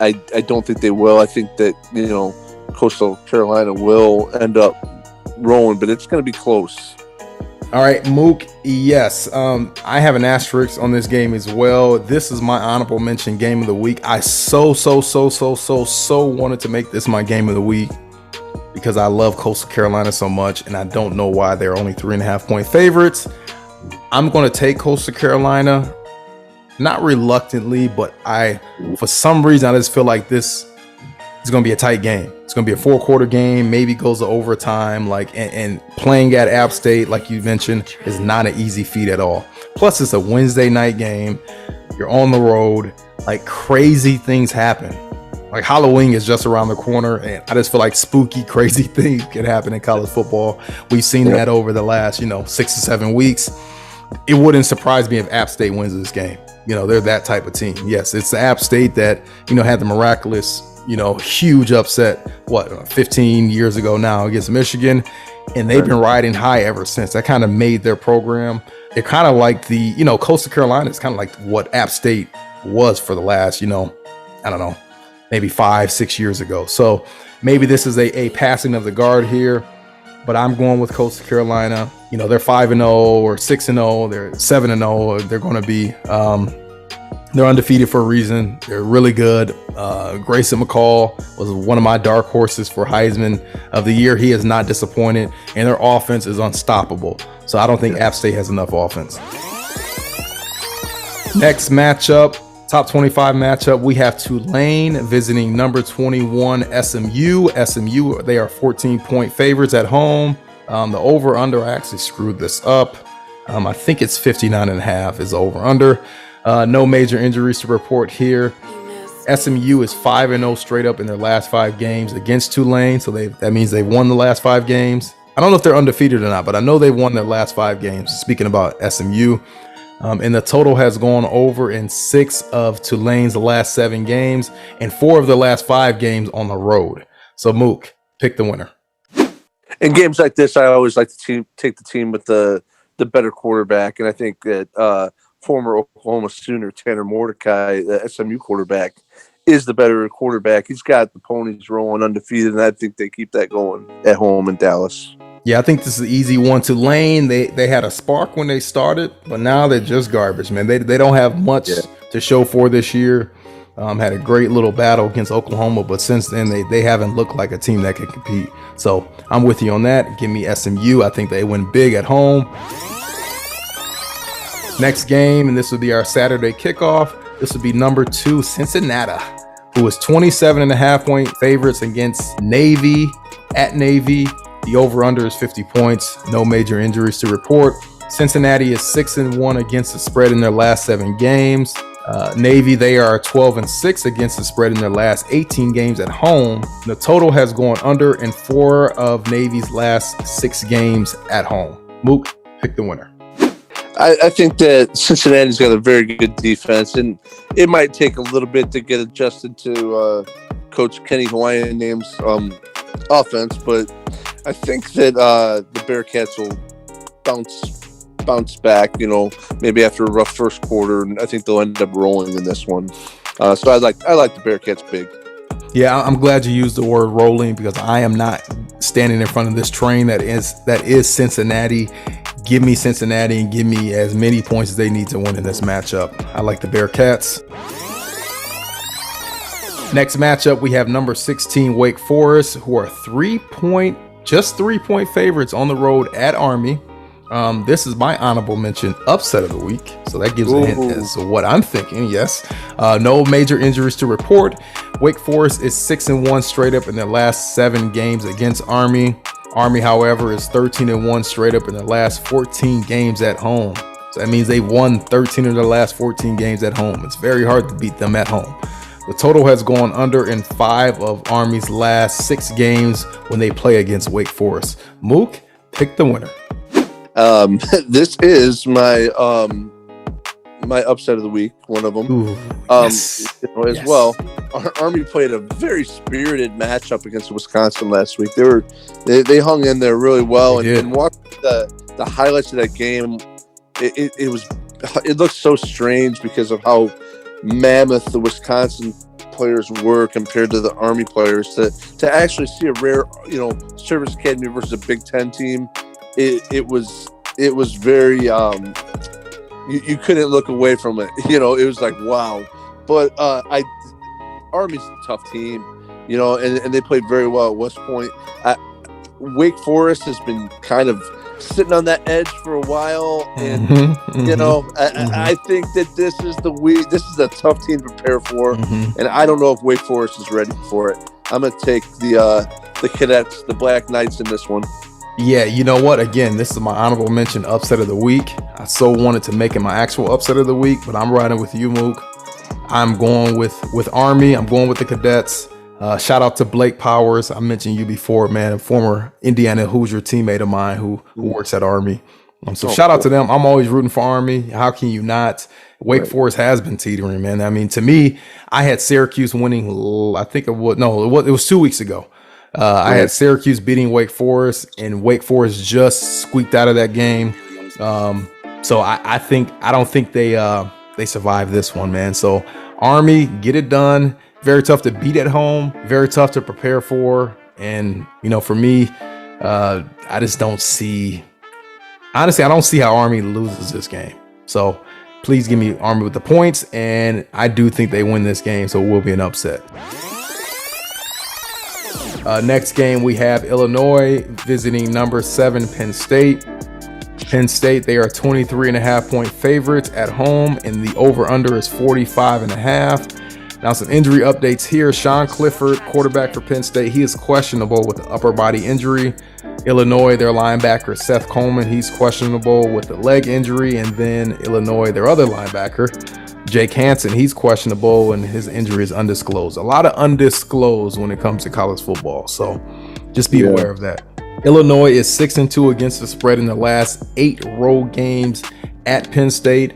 I don't think they will. I think that Coastal Carolina will end up rolling, but it's going to be close. All right, Mook, yes. I have an asterisk on this game as well. This is my honorable mention game of the week. I so wanted to make this my game of the week because I love Coastal Carolina so much, and I don't know why they're only 3.5 point favorites. I'm going to take Coastal Carolina, not reluctantly, but for some reason, I just feel like this is going to be a tight game. It's going to be a 4-quarter game, maybe goes to overtime. And playing at App State, like you mentioned, is not an easy feat at all. Plus, it's a Wednesday night game. You're on the road. Crazy things happen. Halloween is just around the corner, and I just feel like spooky, crazy things can happen in college football. We've seen that over the last, 6 to 7 weeks. It wouldn't surprise me if App State wins this game. They're that type of team. Yes, it's the App State that, had the miraculous, huge upset, 15 years ago now against Michigan, and they've been riding high ever since. That kind of made their program. They're kind of like Coastal Carolina is kind of like what App State was for the last, I don't know, maybe 5-6 years ago. So maybe this is a passing of the guard here, but I'm going with Coastal Carolina. They're 5-0 or 6-0. They're 7-0. They're going to be, they're undefeated for a reason. They're really good. Grayson McCall was one of my dark horses for Heisman of the year. He has not disappointed, and their offense is unstoppable. So I don't think App State has enough offense. Next matchup, top 25 matchup, we have Tulane visiting number 21 SMU. SMU, they are 14-point favorites at home. The over-under, I actually screwed this up. I think it's 59.5 is the over-under. No major injuries to report here. SMU is 5-0 straight up in their last 5 games against Tulane, so that means they won the last 5 games. I don't know if they're undefeated or not, but I know they won their last 5 games. Speaking about SMU, and the total has gone over in 6 of Tulane's last 7 games and 4 of the last 5 games on the road. So Mook, pick the winner. In games like this, I always like to take the team with the better quarterback, and I think that former Oklahoma Sooner Tanner Mordecai, the SMU quarterback, is the better quarterback. He's got the ponies rolling undefeated, and I think they keep that going at home in Dallas. Yeah, I think this is an easy one. Tulane, they had a spark when they started, but now they're just garbage, man. They don't have much to show for this year. Had a great little battle against Oklahoma, but since then they haven't looked like a team that can compete. So I'm with you on that. Give me SMU. I think they win big at home. Next game, and this will be our Saturday kickoff. This will be number 2, Cincinnati, who is 27.5-point favorites against Navy at Navy. The over-under is 50 points. No major injuries to report. Cincinnati is 6-1 against the spread in their last 7 games. Navy, they are 12-6 against the spread in their last 18 games at home. The total has gone under in 4 of Navy's last 6 games at home. Mook, pick the winner. I think that Cincinnati's got a very good defense, and it might take a little bit to get adjusted to Coach Kenny Hawaiian Name's offense, but I think that the Bearcats will bounce back, maybe after a rough first quarter, and I think they'll end up rolling in this one. So I like the Bearcats big. Yeah, I'm glad you used the word rolling, because I am not standing in front of this train that is Cincinnati. Give me Cincinnati and give me as many points as they need to win in this matchup. I like the Bearcats. Next matchup, we have number 16 Wake Forest, who are 3-point favorites on the road at Army. This is my honorable mention upset of the week, so that gives a hint as to what I'm thinking. Yes, no major injuries to report. Wake Forest is 6-1 straight up in their last 7 games against Army. Army, however, is 13-1 straight up in their last 14 games at home. So that means they won 13 of their last 14 games at home. It's very hard to beat them at home. The total has gone under in 5 of Army's last 6 games when they play against Wake Forest. Mook, pick the winner. This is my upset of the week, one of them. Ooh, as well. Army played a very spirited matchup against Wisconsin last week. They hung in there really well, and watching the highlights of that game, it looked so strange because of how mammoth the Wisconsin players were compared to the Army players. To actually see a rare, Service Academy versus a Big Ten team, it was very you couldn't look away from it. It was like, wow. But Army's a tough team, and they played very well at West Point. Wake Forest has been kind of sitting on that edge for a while, and I think that this is a tough team to prepare for, and I don't know if Wake Forest is ready for it. I'm gonna take the Cadets, the Black Knights, in this one. Yeah, you know what? Again, this is my honorable mention upset of the week. I so wanted to make it my actual upset of the week, but I'm riding with you, Mook. I'm going with Army. I'm going with the Cadets. Shout out to Blake Powers. I mentioned you before, man, a former Indiana Hoosier teammate of mine who works at Army. So shout out to them. I'm always rooting for Army. How can you not? Wake Forest has been teetering, man. I mean, to me, I had Syracuse winning. I think it was 2 weeks ago. I had Syracuse beating Wake Forest, and Wake Forest just squeaked out of that game. So I don't think they survived this one, man. So Army, get it done. Very tough to beat at home, very tough to prepare for. And, for me, I just don't see, honestly, I don't see how Army loses this game. So please give me Army with the points. And I do think they win this game, so it will be an upset. Next game, we have Illinois visiting number 7 Penn State. Penn State, they are 23.5-point favorites at home, and the over-under is 45.5. Now, some injury updates here. Sean Clifford, quarterback for Penn State, he is questionable with an upper body injury. Illinois, their linebacker, Seth Coleman, he's questionable with a leg injury. And then Illinois, their other linebacker, Jake Hansen, he's questionable and his injury is undisclosed. A lot of undisclosed when it comes to college football. So just be aware of that. Illinois is 6-2 against the spread in the last 8 road games at Penn State.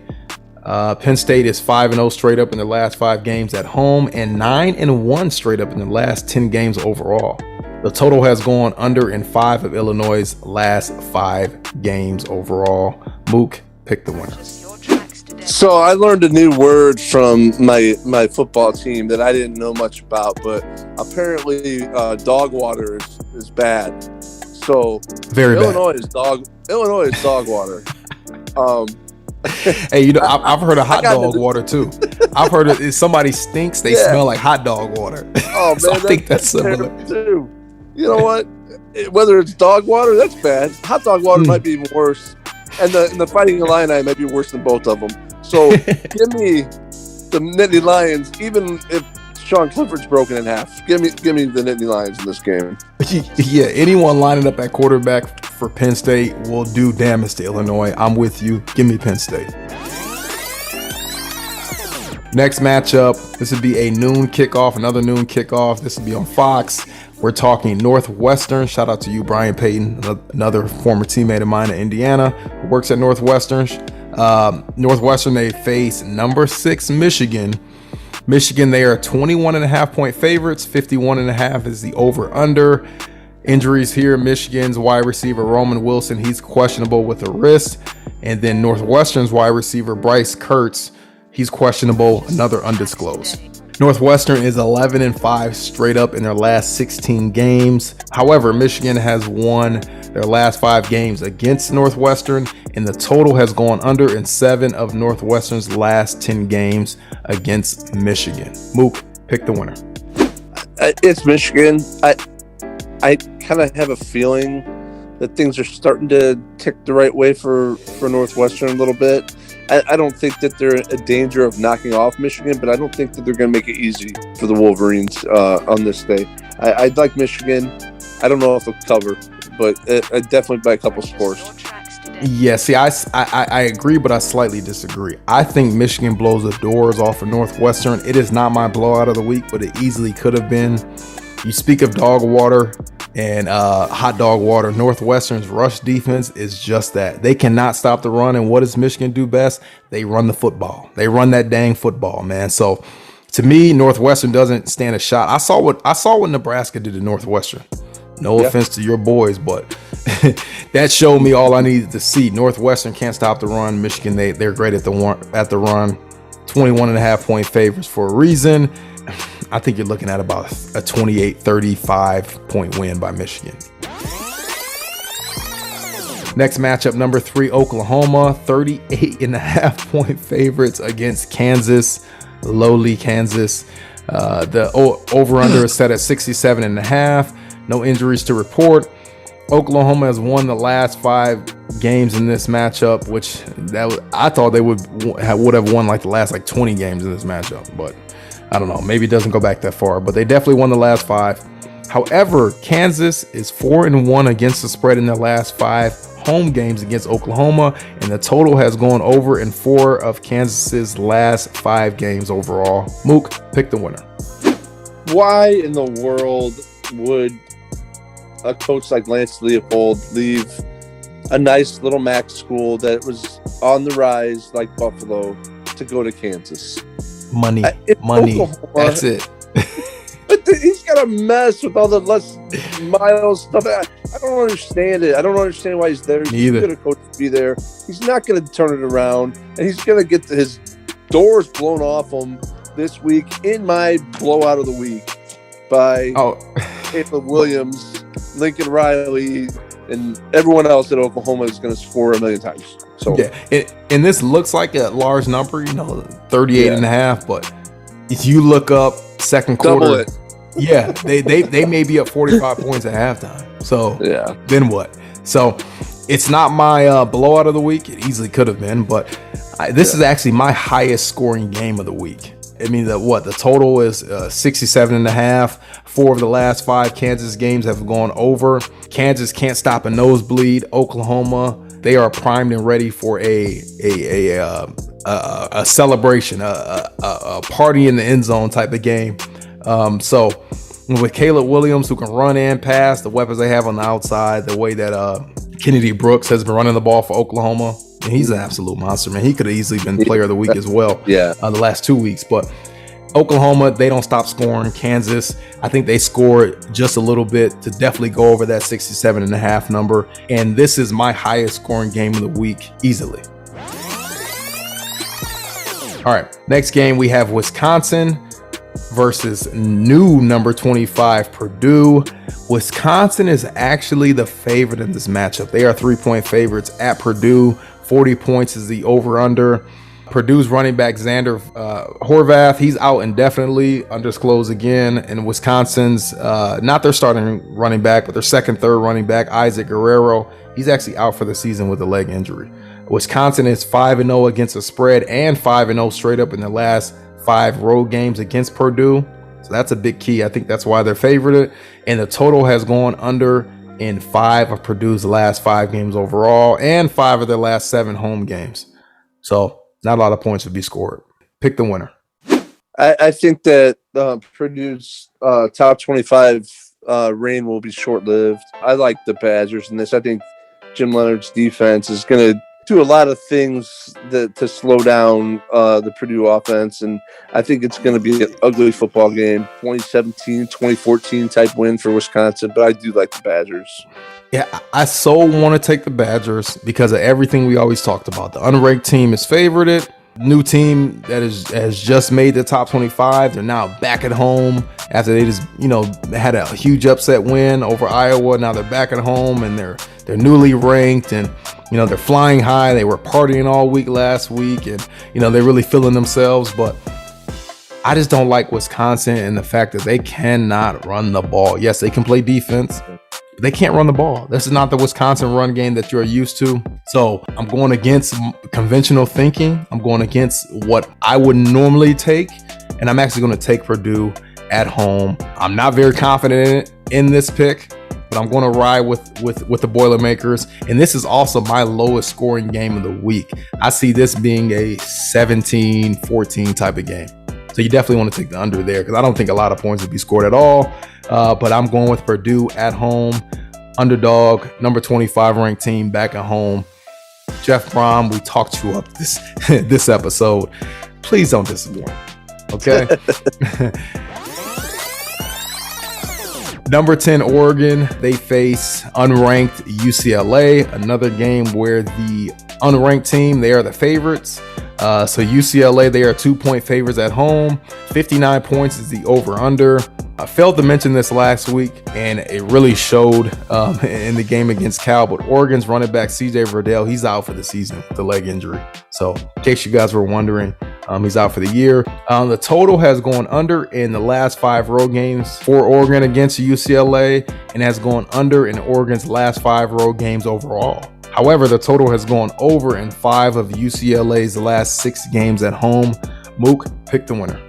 Penn State is 5-0 straight up in the last 5 games at home and 9-1 straight up in the last 10 games overall. The total has gone under in 5 of Illinois' last 5 games overall. Mook, pick the winner. So I learned a new word from my football team that I didn't know much about, but apparently dog water is bad. So Illinois is dog water. Hey, I've heard of hot dog water too. I've heard if somebody stinks, they smell like hot dog water. Oh man, so I think that's similar too. You know what? Whether it's dog water, that's bad. Hot dog water might be even worse, and the Fighting Illini might be worse than both of them. So give me the Nittany Lions, even if Sean Clifford's broken in half. Give me the Nittany Lions in this game. Yeah, anyone lining up at quarterback for Penn State will do damage to Illinois. I'm with you. Give me Penn State. Next matchup, this would be a noon kickoff, another noon kickoff. This would be on Fox. We're talking Northwestern. Shout out to you, Brian Payton, another former teammate of mine in Indiana who works at Northwestern. Northwestern, they face number 6 Michigan. Michigan, they are 21.5 point favorites. 51.5 is the over-under. Injuries here, Michigan's wide receiver Roman Wilson, he's questionable with a wrist. And then Northwestern's wide receiver Bryce Kurtz, he's questionable, another undisclosed. Northwestern is 11-5 straight up in their last 16 games. However, Michigan has won their last 5 games against Northwestern, and the total has gone under in 7 of Northwestern's last 10 games against Michigan. Mook, pick the winner. It's Michigan. I kind of have a feeling that things are starting to tick the right way for Northwestern a little bit. I don't think that they're in danger of knocking off Michigan, but I don't think that they're going to make it easy for the Wolverines on this day. I'd like Michigan. I don't know if they'll cover, but definitely by a couple scores. Yeah, see, I agree, but I slightly disagree. I think Michigan blows the doors off of Northwestern. It is not my blowout of the week, but it easily could have been. You speak of dog water and hot dog water. Northwestern's rush defense is just that. They cannot stop the run. And what does Michigan do best? They run the football. They run that dang football, man. So to me, Northwestern doesn't stand a shot. I saw what Nebraska did to Northwestern. No offense to your boys, but that showed me all I needed to see. Northwestern can't stop the run. Michigan, they're great at the run. 21.5 point favorites for a reason. I think you're looking at about a 28-35 point win by Michigan. Next matchup, number 3, Oklahoma, 38.5 point favorites against Kansas, lowly Kansas. The over-under is set at 67.5. No injuries to report. Oklahoma has won the last 5 games in this matchup, which I thought they would have won like the last 20 games in this matchup, but I don't know. Maybe it doesn't go back that far, but they definitely won the last 5. However, Kansas is 4-1 against the spread in their last 5 home games against Oklahoma, and the total has gone over in 4 of Kansas's last 5 games overall. Mook, pick the winner. Why in the world would a coach like Lance Leopold leave a nice little MAC school that was on the rise like Buffalo to go to Kansas? Money. Oklahoma. That's it. But he's got a mess with all the Les Miles stuff. I don't understand it. I don't understand why he's there. He's going to coach to be there. He's not going to turn it around, and he's going to get his doors blown off him this week in my blowout of the week by Caleb Williams, Lincoln Riley, and everyone else at Oklahoma is going to score a million times. So yeah, and this looks like a large number, 38.5, but if you look up second quarter, double it. Yeah, they may be up 45 points at halftime. So then what? So it's not my blowout of the week. It easily could have been, but this is actually my highest scoring game of the week. I mean, the total is 67.5. 4 of the last 5 Kansas games have gone over. Kansas can't stop a nosebleed. Oklahoma, they are primed and ready for a celebration, a party in the end zone type of game. So with Caleb Williams, who can run and pass, the weapons they have on the outside, the way that Kennedy Brooks has been running the ball for Oklahoma, and he's an absolute monster, man. He could have easily been player of the week as well. The last 2 weeks, but Oklahoma, they don't stop scoring. Kansas, I think they scored just a little bit to definitely go over that 67.5 number. And this is my highest scoring game of the week easily. All right, next game we have Wisconsin versus new number 25 Purdue. Wisconsin is actually the favorite in this matchup. They are 3-point favorites at Purdue. 40 points is the over-under. Purdue's running back Xander Horvath, he's out indefinitely, undisclosed again. And Wisconsin's not their starting running back, but their second, third running back, Isaac Guerrero, he's actually out for the season with a leg injury. Wisconsin is 5-0 against the spread and 5-0 straight up in their last 5 road games against Purdue. So that's a big key. I think that's why they're favored. And the total has gone under in 5 of Purdue's last 5 games overall and 5 of their last 7 home games. So not a lot of points would be scored. Pick the winner. I think that Purdue's top 25 reign will be short-lived. I like the Badgers in this. I think Jim Leonard's defense is going to do a lot of things to slow down the Purdue offense, and I think it's going to be an ugly football game, 2017, 2014 type win for Wisconsin, but I do like the Badgers. Yeah, I so want to take the Badgers because of everything we always talked about. The unranked team is favorited. New team that has just made the top 25. They're now back at home after they just, had a huge upset win over Iowa. Now they're back at home and they're newly ranked and, they're flying high. They were partying all week last week and, they're really feeling themselves. But I just don't like Wisconsin and the fact that they cannot run the ball. Yes, they can play defense. They can't run the ball. This is not the Wisconsin run game that you're used to. So I'm going against conventional thinking. I'm going against what I would normally take. And I'm actually going to take Purdue at home. I'm not very confident in this pick, but I'm going to ride with the Boilermakers. And this is also my lowest scoring game of the week. I see this being a 17-14 type of game. So you definitely want to take the under there because I don't think a lot of points would be scored at all. But I'm going with Purdue at home, underdog, number 25 ranked team back at home. Jeff Brom, we talked you up this episode. Please don't disappoint. Okay. Number 10 Oregon, they face unranked UCLA. Another game where the unranked team, they are the favorites. So UCLA, they are 2-point favorites at home. 59 points is the over-under. I failed to mention this last week, and it really showed in the game against Cal. But Oregon's running back CJ Verdell, he's out for the season with a leg injury. So in case you guys were wondering, he's out for the year. The total has gone under in the last 5 road games for Oregon against UCLA, and has gone under in Oregon's last 5 road games overall. However, the total has gone over in 5 of UCLA's last 6 games at home. Mook, pick the winner.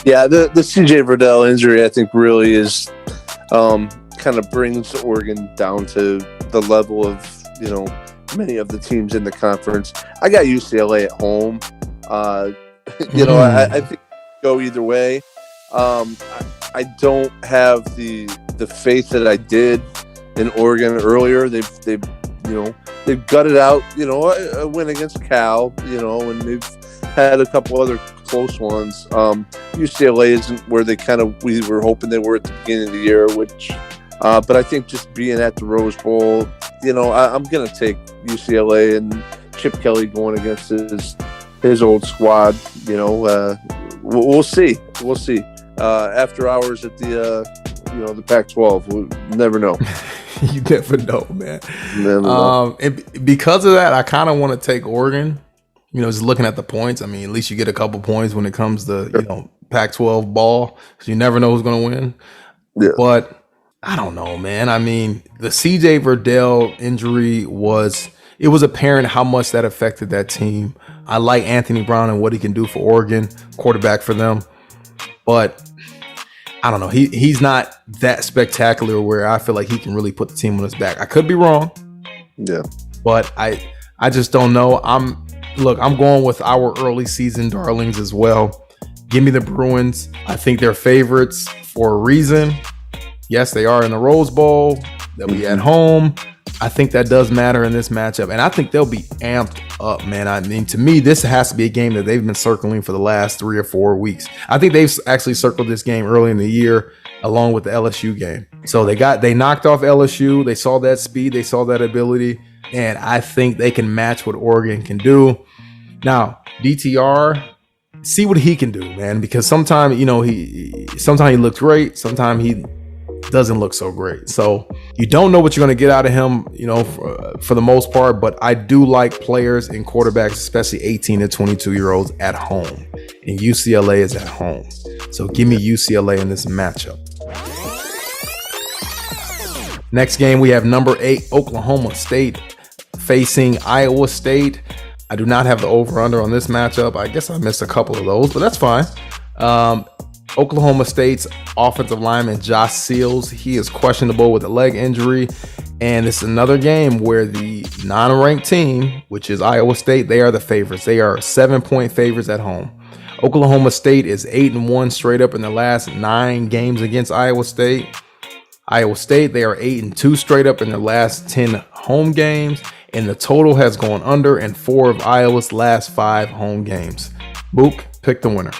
Yeah, the CJ Verdell injury, I think, really is kind of brings Oregon down to the level of, many of the teams in the conference. I got UCLA at home. I think go either way. I don't have the faith that I did in Oregon earlier. They've gutted out, a win against Cal, and they've had a couple other close ones. UCLA isn't where we were hoping they were at the beginning of the year, but I think just being at the Rose Bowl, I'm going to take UCLA and Chip Kelly going against his old squad. We'll see. We'll see. After hours at the Pac-12, we'll never know. You never know, man. Never know. And because of that, I kind of want to take Oregon. Just looking at the points. I mean, at least you get a couple points when it comes to Pac-12 ball, because you never know who's going to win. Yeah. But I don't know, man. I mean, the CJ Verdell injury was apparent how much that affected that team. I like Anthony Brown and what he can do for Oregon, quarterback for them, but I don't know. He's not that spectacular where I feel like he can really put the team on his back. I could be wrong. Yeah. But I just don't know. I'm going with our early season darlings as well. Give me the Bruins. I think they're favorites for a reason. Yes, they are in the Rose Bowl. They'll be at home. I think that does matter in this matchup, and I think they'll be amped up, man. I mean, to me, this has to be a game that they've been circling for the last 3 or 4 weeks. I think they've actually circled this game early in the year, along with the LSU game. So they knocked off LSU. They saw that speed, they saw that ability, and I think they can match what Oregon can do. Now, DTR, see what he can do, man, because sometimes he looks great, sometimes he doesn't look so great. So you don't know what you're going to get out of him, for the most part, but I do like players and quarterbacks, especially 18 to 22 year olds at home, and UCLA is at home. So give me UCLA in this matchup. Next game, we have number 8 Oklahoma State facing Iowa State. I do not have the over-under on this matchup. I guess I missed a couple of those, but that's fine. Oklahoma State's offensive lineman Josh Seals, he is questionable with a leg injury, and it's another game where the non-ranked team, which is Iowa State, they are the favorites. They are 7-point favorites at home. Oklahoma State is 8-1 straight up in the last 9 games against Iowa State. Iowa State, they are 8-2 straight up in their last 10 home games, and the total has gone under in 4 of Iowa's last 5 home games. Mook, pick the winner.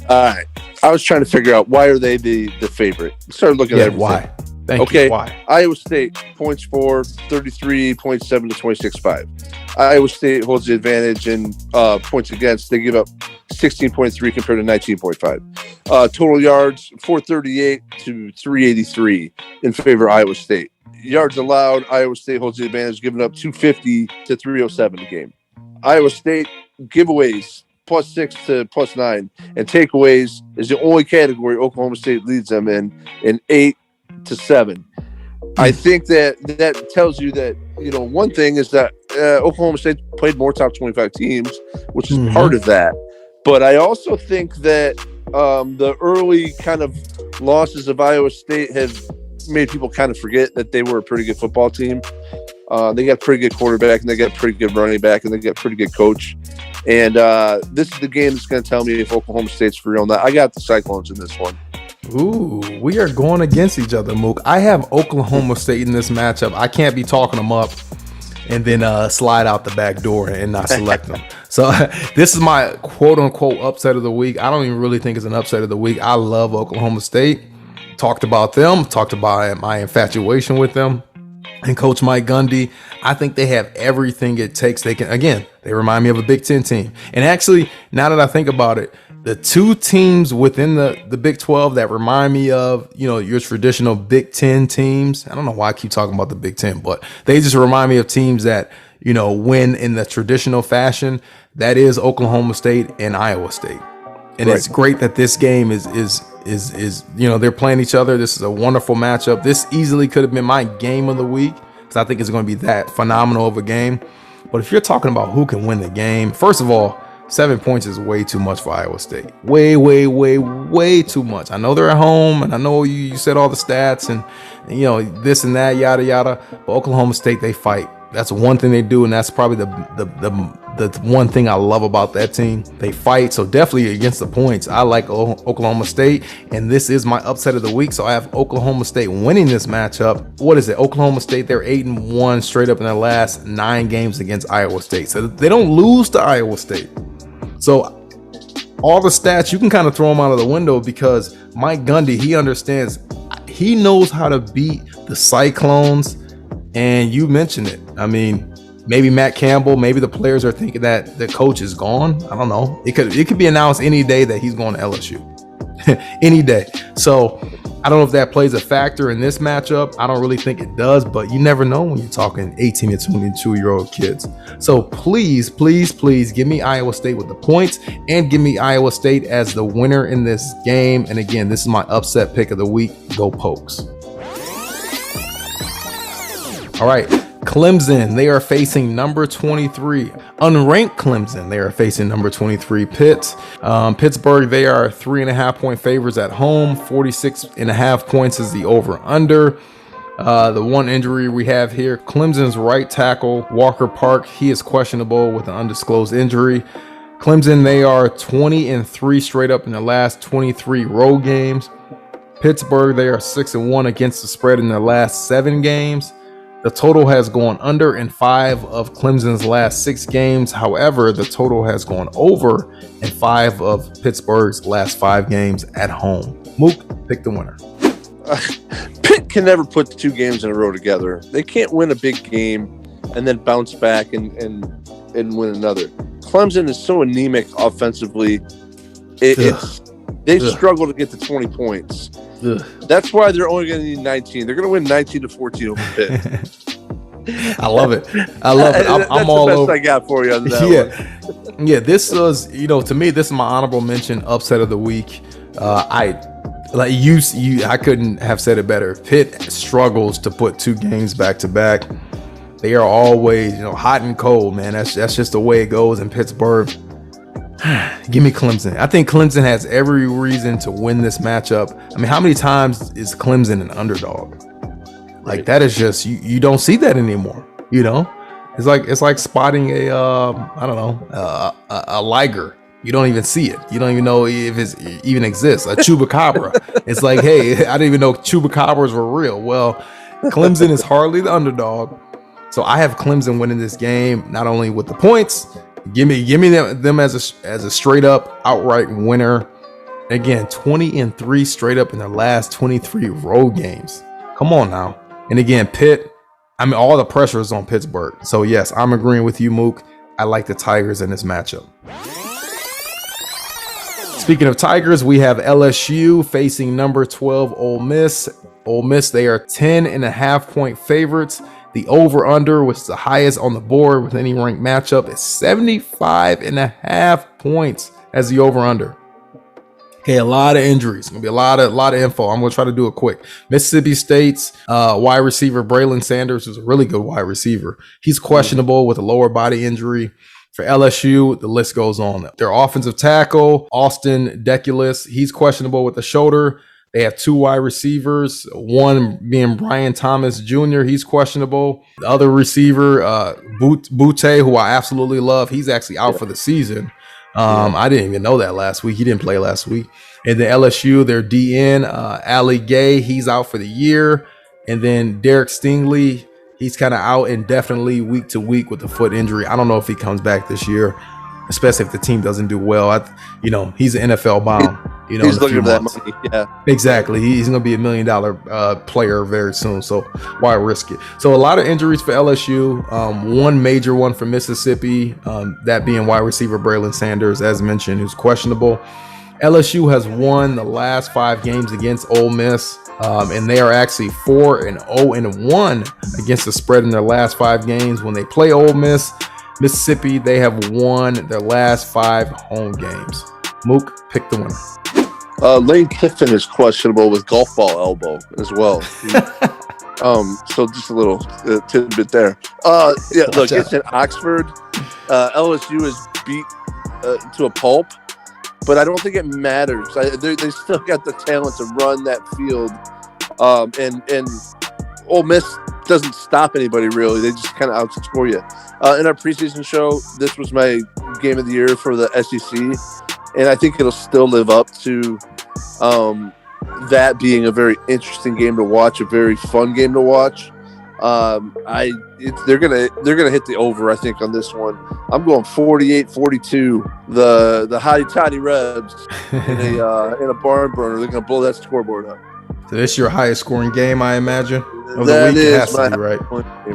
All right. I was trying to figure out, why are they the favorite? Started looking at everything. Why? Thank you. Why? Iowa State points for 33.7 to 26.5. Iowa State holds the advantage in points against. They give up 16.3 compared to 19.5. Total yards 438 to 383 in favor of Iowa State. Yards allowed, Iowa State holds the advantage, giving up 250 to 307 a game. Iowa State giveaways +6 to +9, and takeaways is the only category Oklahoma State leads them in 8 to 7. I think that tells you that, one thing is that Oklahoma State played more top 25 teams, which is part of that. But I also think that the early kind of losses of Iowa State have made people kind of forget that they were a pretty good football team. They got a pretty good quarterback, and they got a pretty good running back, and they got a pretty good coach. And this is the game that's going to tell me if Oklahoma State's for real. Now, I got the Cyclones in this one. Ooh, we are going against each other, Mook. I have Oklahoma State in this matchup. I can't be talking them up and then slide out the back door and not select them. So this is my quote-unquote upset of the week. I don't even really think it's an upset of the week. I love Oklahoma State. Talked about them. Talked about my infatuation with them. And Coach Mike Gundy, I think they have everything it takes. They remind me of a Big Ten team. And actually, now that I think about it, the 2 teams within the Big 12 that remind me of, your traditional Big Ten teams. I don't know why I keep talking about the Big Ten, but they just remind me of teams that, win in the traditional fashion. That is Oklahoma State and Iowa State. And It's great that this game is they're playing each other. This is a wonderful matchup. This easily could have been my game of the week, because I think it's going to be that phenomenal of a game. But if you're talking about who can win the game, first of all, 7 points is way too much for Iowa State. Way, way, way, way too much. I know they're at home, and I know you said all the stats and this and that, yada yada. But Oklahoma State, they fight. That's one thing they do, and that's probably the one thing I love about that team. They fight, so definitely against the points. I like Oklahoma State, and this is my upset of the week. So I have Oklahoma State winning this matchup. What is it? Oklahoma State, they're 8-1 straight up in their last 9 games against Iowa State. So they don't lose to Iowa State. So all the stats, you can kind of throw them out of the window, because Mike Gundy, he understands. He knows how to beat the Cyclones. And you mentioned it. I mean, maybe Matt Campbell, maybe the players are thinking that the coach is gone. I don't know. It could be announced any day that he's going to LSU. Any day. So I don't know if that plays a factor in this matchup. I don't really think it does, but you never know when you're talking 18 to 22-year-old kids. So please, please, please give me Iowa State with the points, and give me Iowa State as the winner in this game. And again, this is my upset pick of the week. Go Pokes. All right, Clemson, they are facing number 23. Unranked Clemson, they are facing number 23 Pitt. Pittsburgh, they are 3.5-point favorites at home. 46.5 points is the over-under. The one injury we have here, Clemson's right tackle, Walker Park, he is questionable with an undisclosed injury. Clemson, they are 20-3 straight up in the last 23 road games. Pittsburgh, they are 6-1 against the spread in their last 7 games. The total has gone under in 5 of Clemson's last 6 games. However, the total has gone over in 5 of Pittsburgh's last 5 games at home. Mook, pick the winner. Pitt can never put 2 games in a row together. They can't win a big game and then bounce back and win another. Clemson is so anemic offensively. They struggle to get to 20 points. Ugh. That's why they're only going to need 19. They're going to win 19-14 over Pitt. I love it. I'm all over. That's the best I got for you on that one. Yeah. This was, to me, this is my honorable mention upset of the week. I couldn't have said it better. Pitt struggles to put 2 games back to back. They are always, hot and cold, man. That's just the way it goes in Pittsburgh. Give me Clemson. I think Clemson has every reason to win this matchup. I mean, how many times is Clemson an underdog? Like, that is just, you don't see that anymore. It's like spotting a liger. You don't even see it. You don't even know if it even exists. A chupacabra. It's like, hey, I didn't even know chupacabras were real. Well, Clemson is hardly the underdog. So I have Clemson winning this game, not only with the points. Give me them as a straight up outright winner. Again, 20-3 straight up in their last 23 road games. Come on now. And again, Pitt, all the pressure is on Pittsburgh. So yes, I'm agreeing with you, Mook. I like the Tigers in this matchup. Speaking of Tigers, we have LSU facing number 12 Ole Miss. Ole Miss, they are 10.5-point favorites. The over-under, which is the highest on the board with any ranked matchup, is 75.5 points as the over-under. Okay, a lot of injuries. Gonna be a lot of info. I'm gonna try to do it quick. Mississippi State's wide receiver Braylon Sanders, who's a really good wide receiver. He's questionable with a lower body injury. For LSU, the list goes on. Their offensive tackle, Austin Deculus, he's questionable with the shoulder. They have 2 wide receivers, one being Brian Thomas Jr. He's questionable. The other receiver, Butte, who I absolutely love, he's actually out for the season. I didn't even know that last week. He didn't play last week. And then LSU, their DN, Ali Gay, he's out for the year. And then Derek Stingley, he's kind of out indefinitely week to week with a foot injury. I don't know if he comes back this year, especially if the team doesn't do well. He's an NFL bound. He's looking for that money. Yeah, exactly. He's going to be $1 million player very soon. So why risk it? So a lot of injuries for LSU. One major one for Mississippi, that being wide receiver Braylon Sanders, as mentioned, who's questionable. LSU has won the last 5 games against Ole Miss, and they are actually 4-0-1 against the spread in their last 5 games. When they play Ole Miss, Mississippi, they have won their last 5 home games. Mook, pick the winner. Lane Kiffin is questionable with golf ball elbow as well. So just a little tidbit there. Look, it's in Oxford. LSU is beat to a pulp, but I don't think it matters. They still got the talent to run that field, and Ole Miss doesn't stop anybody really. They just kind of outscore you. In our preseason show, this was my game of the year for the SEC. And I think it'll still live up to that being a very interesting game to watch, a very fun game to watch. They're gonna hit the over, I think, on this one. I'm going 48-42. The Hottie Toddy Rebs in a barn burner. They're gonna blow that scoreboard up. So this is your highest scoring game, I imagine, of that the week. It has my to be, right?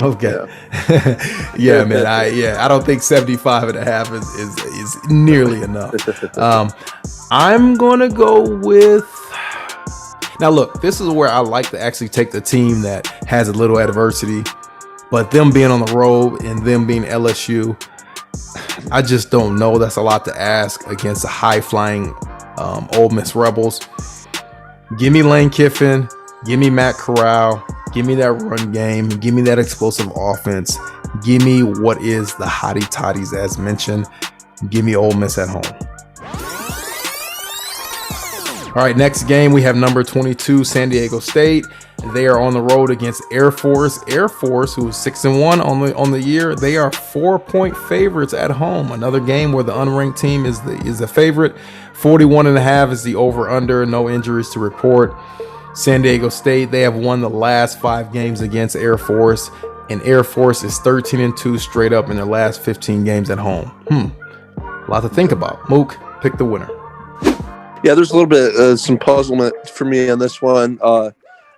Okay. Yeah, man. I don't think 75.5 is nearly enough. I'm gonna go with. Now, look, this is where I like to actually take the team that has a little adversity, but them being on the road and them being LSU, I just don't know. That's a lot to ask against the high-flying Ole Miss Rebels. Give me Lane Kiffin. Give me Matt Corral. Give me that run game. Give me that explosive offense. Give me what is the hottie toddies as mentioned. Give me Ole Miss at home. All right, next game we have number 22 San Diego State. They are on the road against Air Force. Air Force, who is 6-1 on the year, they are 4-point favorites at home. Another game where the unranked team is the favorite. 41.5 is the over/under. No injuries to report. San Diego State, they have won the last 5 games against Air Force. and Air Force is 13-2 straight up in their last 15 games at home. A lot to think about. Mook, pick the winner. Yeah, there's a little bit some puzzlement for me on this one.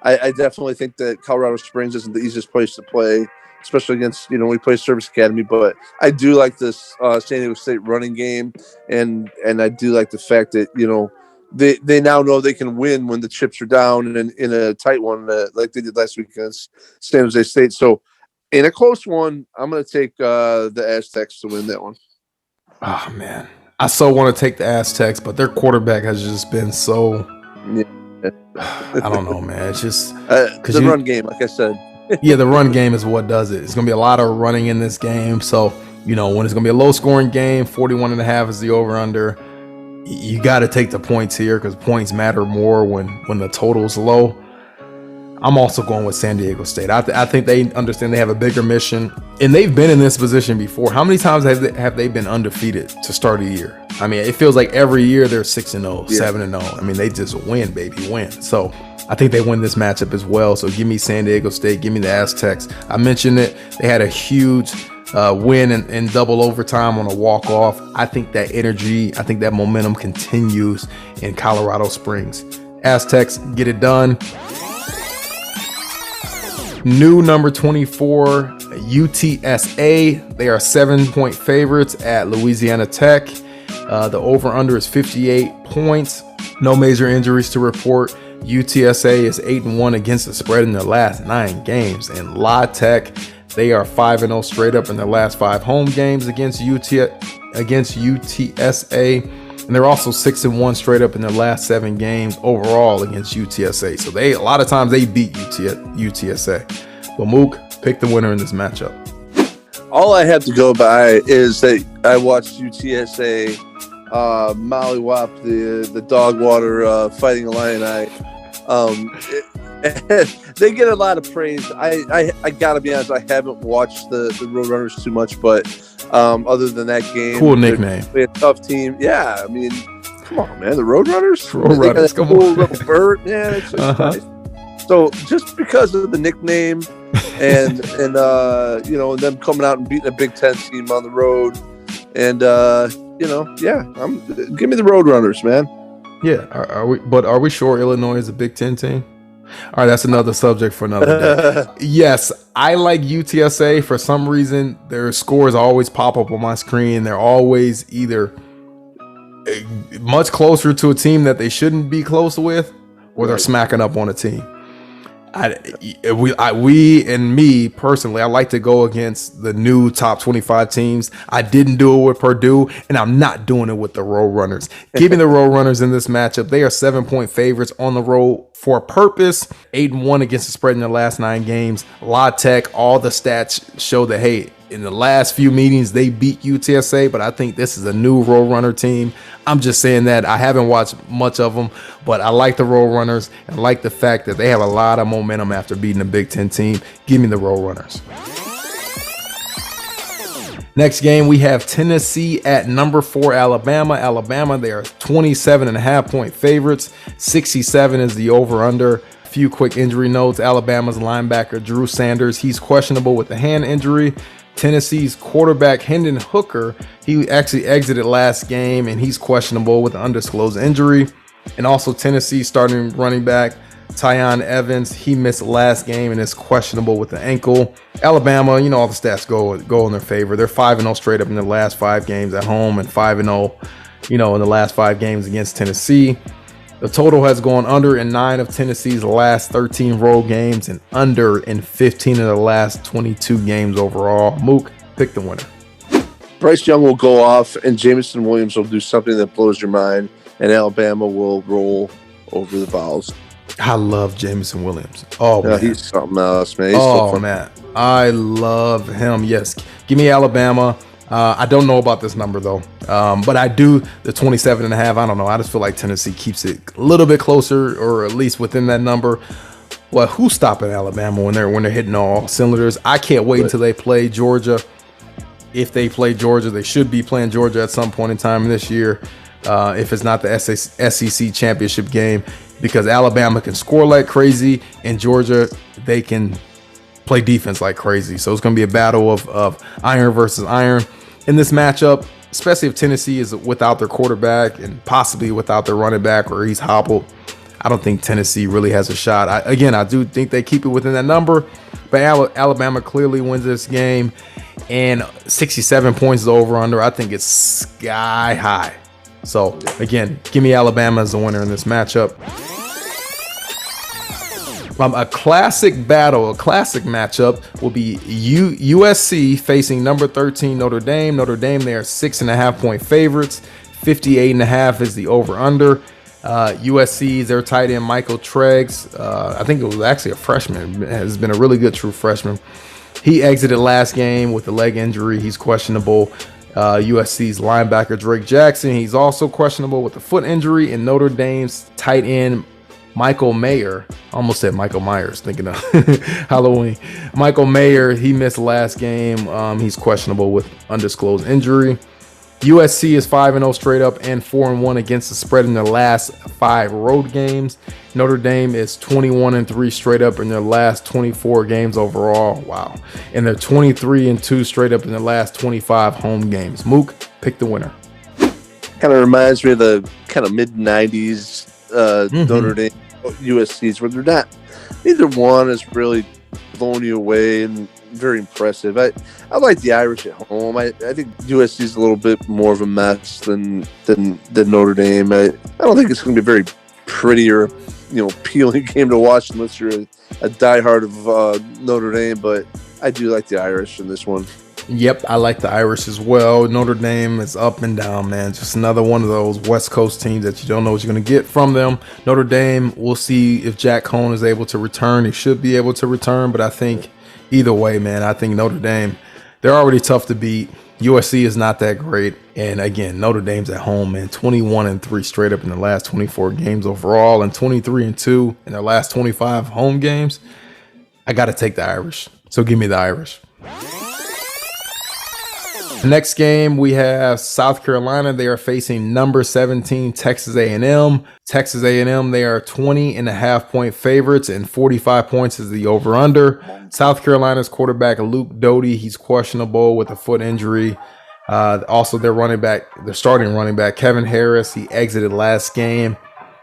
I definitely think that Colorado Springs isn't the easiest place to play, especially against, we play Service Academy, but I do like this San Diego State running game, and I do like the fact that, they now know they can win when the chips are down and in a tight one like they did last week against San Jose State. So in a close one, I'm going to take the Aztecs to win that one. Oh, man. I so want to take the Aztecs, but their quarterback has just been so... I don't know, man. It's just... the run game, like I said. Yeah, the run game is what does it. It's going to be a lot of running in this game. So, when it's going to be a low-scoring game, 41.5 is the over-under. You got to take the points here because points matter more when the total's low. I'm also going with San Diego State. I think they understand they have a bigger mission, and they've been in this position before. How many times have they been undefeated to start a year? I mean, it feels like every year they're 6-0, 7-0. I mean, they just win, baby, win. So I think they win this matchup as well. So give me San Diego State, give me the Aztecs. I mentioned it. They had a huge win in double overtime on a walk-off. I think that energy, I think that momentum continues in Colorado Springs. Aztecs get it done. New number 24, UTSA. They are 7-point favorites at Louisiana Tech. The over-under is 58 points. No major injuries to report. UTSA is 8-1 against the spread in their last 9 games. And La Tech, they are 5-0 straight up in their last 5 home games against UTSA. And they're also 6-1 straight up in their last 7 games overall against UTSA. So a lot of times they beat UTSA. But Mook, pick the winner in this matchup. All I have to go by is that I watched UTSA mollywop the dog water Fighting Illini. They get a lot of praise. I gotta be honest, I haven't watched the Roadrunners too much, but other than that game, cool nickname. They're a tough team. Yeah, I mean, come on, man, the Roadrunners. Roadrunners, come cool on. Little bird, man. It's just nice. So just because of the nickname and them coming out and beating a Big Ten team on the road, and give me the Roadrunners, man. Yeah, are we sure Illinois is a Big Ten team? All right, that's another subject for another day. Yes, I like UTSA. For some reason, their scores always pop up on my screen. They're always either much closer to a team that they shouldn't be close with, or they're smacking up on a team. We and me personally, I like to go against the new top 25 teams. I didn't do it with Purdue, and I'm not doing it with the Roadrunners. Give me the Roadrunners in this matchup. They are 7-point favorites on the road for a purpose. 8-1 against the spread in their last 9 games. La Tech, all the stats show that, hey, in the last few meetings, they beat UTSA, but I think this is a new Roadrunner team. I'm just saying that. I haven't watched much of them, but I like the Roadrunners and like the fact that they have a lot of momentum after beating a Big Ten team. Give me the Roadrunners. Next game, we have Tennessee at number 4, Alabama. Alabama, they are 27.5-point favorites. 67 is the over-under. Few quick injury notes. Alabama's linebacker, Drew Sanders, he's questionable with a hand injury. Tennessee's quarterback, Hendon Hooker, he actually exited last game and he's questionable with an undisclosed injury. And also Tennessee starting running back, Tyon Evans, he missed last game and is questionable with the ankle. Alabama, all the stats go in their favor. They're 5-0 straight up in their last 5 games at home and 5-0, in the last 5 games against Tennessee. The total has gone under in 9 of Tennessee's last 13 road games and under in 15 of the last 22 games overall. Mook, pick the winner. Bryce Young will go off and Jameson Williams will do something that blows your mind, and Alabama will roll over the Vols. I love Jameson Williams. Oh, man. He's something else, man. He's so fun. Man. I love him. Yes. Give me Alabama. I don't know about this number, though. But I do the 27.5. I don't know. I just feel like Tennessee keeps it a little bit closer, or at least within that number. Well, who's stopping Alabama when they're hitting all cylinders? I can't wait until they play Georgia. If they play Georgia, they should be playing Georgia at some point in time this year. If it's not the SEC championship game, because Alabama can score like crazy, and Georgia, they can play defense like crazy. So it's going to be a battle of iron versus iron in this matchup, especially if Tennessee is without their quarterback and possibly without their running back or he's hobbled. I don't think Tennessee really has a shot. I do think they keep it within that number, but Alabama clearly wins this game, and 67 points is over under. I think it's sky high. So again, give me Alabama as the winner in this matchup. A classic battle, a classic matchup will be USC facing number 13 Notre Dame. Notre Dame, they are 6.5 point favorites. 58.5 is the over under. USC, their tight end Michael Treggs, I think it was actually a freshman, has been a really good true freshman. He exited last game with a leg injury. He's questionable. USC's linebacker Drake Jackson, he's also questionable with a foot injury. And Notre Dame's tight end Michael Mayer, almost said Michael Myers, thinking of Halloween. Michael Mayer, he missed last game. He's questionable with undisclosed injury. USC is 5-0 straight up and 4-1 against the spread in their last 5 road games. Notre Dame is 21-3 straight up in their last 24 games overall. Wow. And they're 23-2 straight up in their last 25 home games. Mook, pick the winner. Kind of reminds me of the kind of mid-90s Notre Dame USC's, where they're not, neither one is really blowing you away and very impressive. I like the Irish at home. I think USC is a little bit more of a mess than Notre Dame. I don't think it's going to be a very pretty or appealing game to watch unless you're a diehard of Notre Dame. But I do like the Irish in this one. Yep, I like the Irish as well. Notre Dame is up and down, man. Just another one of those West Coast teams that you don't know what you're going to get from them. Notre Dame, we'll see if Jack Cohn is able to return. He should be able to return, but I think either way, man, I think Notre Dame, they're already tough to beat. USC is not that great. And again, Notre Dame's at home, man, 21-3 straight up in the last 24 games overall and 23-2 in their last 25 home games. I got to take the Irish. So give me the Irish. Next game, we have South Carolina. They are facing number 17 Texas A&M. Texas A&M, they are 20.5 point favorites, and 45 points is the over-under. South Carolina's quarterback Luke Doty, he's questionable with a foot injury. Also, their starting running back Kevin Harris, he exited last game.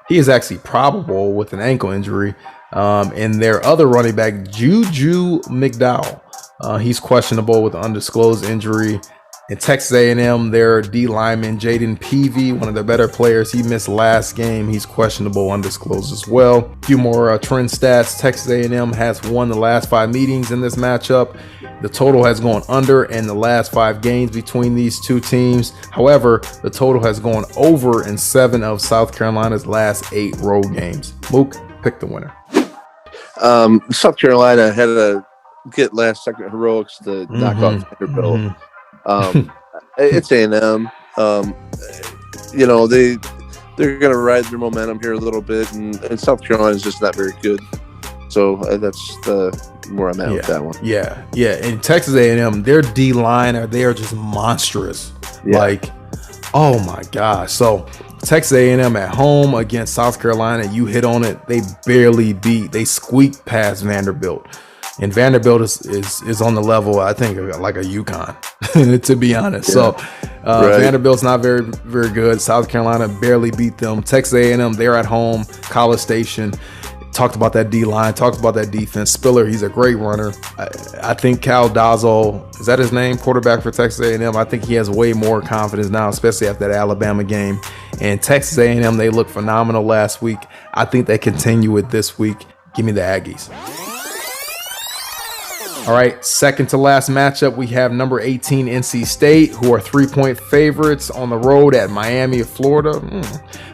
He is actually probable with an ankle injury. And their other running back Juju McDowell, he's questionable with an undisclosed injury. And Texas A&M, their D lineman, Jaden Peavy, one of their better players, he missed last game. He's questionable, undisclosed as well. A few more trend stats. Texas A&M has won the last 5 meetings in this matchup. The total has gone under in the last 5 games between these two teams. However, the total has gone over in 7 of South Carolina's last 8 road games. Mook, pick the winner. South Carolina had to get last-second heroics to knock off Vanderbilt. It's A&M. They're going to ride their momentum here a little bit, and South Carolina is just not very good. So that's where I'm at with that one. Yeah. And Texas A&M, their D line, they are just monstrous. Yeah. Like, oh my gosh. So Texas A&M at home against South Carolina, you hit on it. They squeaked past Vanderbilt. And Vanderbilt is on the level, I think, like a UConn, to be honest. Yeah. So Vanderbilt's not very, very good. South Carolina barely beat them. Texas A&M, they're at home. College Station, talked about that D-line, talked about that defense. Spiller, he's a great runner. I think Cal Dozzell, is that his name, quarterback for Texas A&M? I think he has way more confidence now, especially after that Alabama game. And Texas A&M, they looked phenomenal last week. I think they continue it this week. Give me the Aggies. All right, second to last matchup, we have number 18 NC State, who are 3-point favorites on the road at Miami of Florida.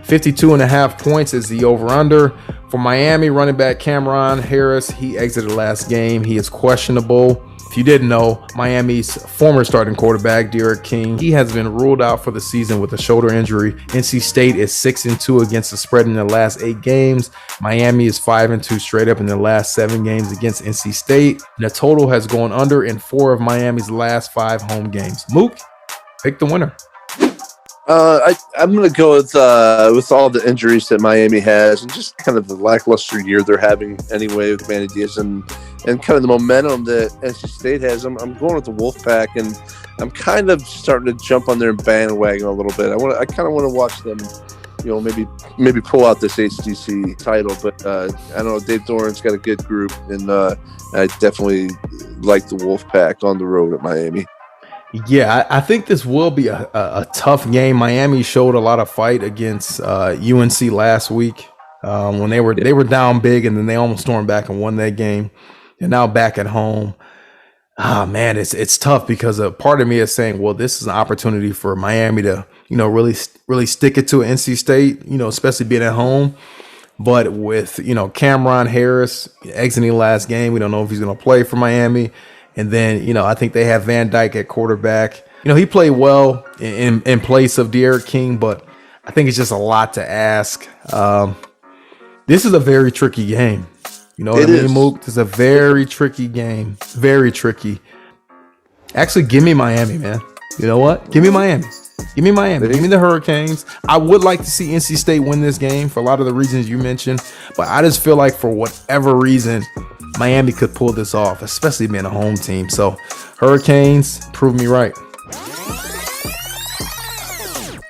52.5 points is the over-under. For Miami, running back Cameron Harris, he exited last game. He is questionable. If you didn't know, Miami's former starting quarterback, Derek King, he has been ruled out for the season with a shoulder injury. NC State is 6-2 against the spread in their last 8 games. Miami is 5-2 straight up in their last 7 games against NC State. And the total has gone under in 4 of Miami's last 5 home games. Mook, pick the winner. I'm going to go with all the injuries that Miami has and just kind of the lackluster year they're having anyway with Manny Diaz and and kind of the momentum that NC State has, I'm going with the Wolfpack, and I'm kind of starting to jump on their bandwagon a little bit. I kind of want to watch them, maybe pull out this HTC title. But I don't know. Dave Doran's got a good group, and I definitely like the Wolfpack on the road at Miami. Yeah, I think this will be a tough game. Miami showed a lot of fight against UNC last week when they were down big, and then they almost stormed back and won that game. They're now back at home. Man, it's tough because a part of me is saying, well, this is an opportunity for Miami to, really stick it to NC State, especially being at home. But with, Cameron Harris exiting last game, we don't know if he's going to play for Miami. And then, I think they have Van Dyke at quarterback. He played well in place of De'Aaron King, but I think it's just a lot to ask. This is a very tricky game. You know what I mean, Mook? It's a very tricky game. Very tricky. Actually, give me Miami, man. You know what? Give me Miami. Give me Miami. Give me the Hurricanes. I would like to see NC State win this game for a lot of the reasons you mentioned, but I just feel like for whatever reason, Miami could pull this off, especially being a home team. So, Hurricanes, prove me right.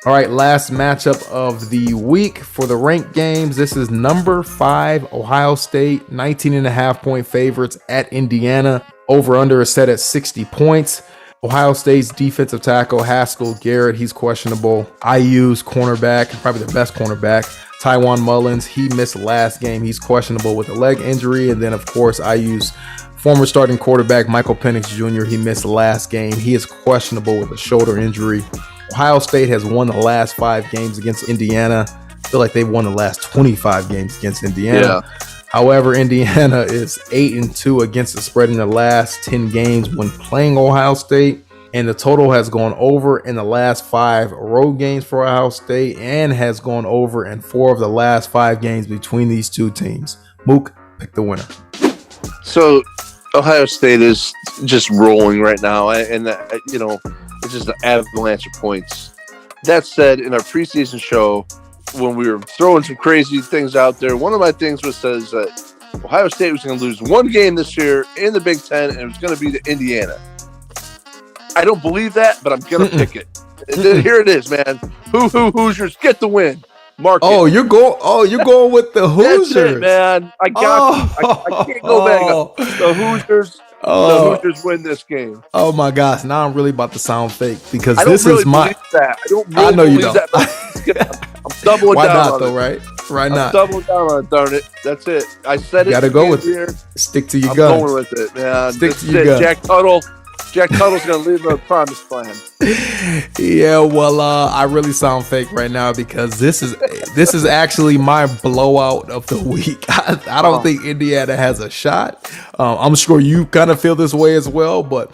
All right, last matchup of the week for the ranked games. This is number 5, Ohio State, 19.5-point favorites at Indiana. Over-under is set at 60 points. Ohio State's defensive tackle, Haskell Garrett, he's questionable. IU's cornerback, probably the best cornerback, Tywan Mullins, he missed last game. He's questionable with a leg injury. And then, of course, IU's former starting quarterback, Michael Penix Jr., he missed last game. He is questionable with a shoulder injury. Ohio State has won the last 5 games against Indiana. I feel like they've won the last 25 games against Indiana. Yeah. However, Indiana is 8-2 against the spread in the last 10 games when playing Ohio State. And the total has gone over in the last 5 road games for Ohio State and has gone over in 4 of the last 5 games between these two teams. Mook, pick the winner. So Ohio State is just rolling right now. And it's just an avalanche of points. That said, in our preseason show, when we were throwing some crazy things out there, one of my things says that Ohio State was going to lose one game this year in the Big Ten, and it was going to be to Indiana. I don't believe that, but I'm going to pick it. And here it is, man. Hoosiers get the win. Mark. You're going with the Hoosiers. That's it, man. I got you. I can't go back. The Hoosiers. The Hoosiers win this game. Oh my gosh! Now I'm really about to sound fake because this is my. I don't really I know you don't. That, I'm doubling Why down. Why not on though? it. Right? Right not. I'm doubling down on it. Darn it! That's it. I said it. You gotta go with it. Stick to your I'm guns. going with it, man. Stick to your guns. Jack Tuttle's going to leave a promised land. Yeah, well, I really sound fake right now because this is actually my blowout of the week. I don't think Indiana has a shot. I'm sure you kind of feel this way as well, but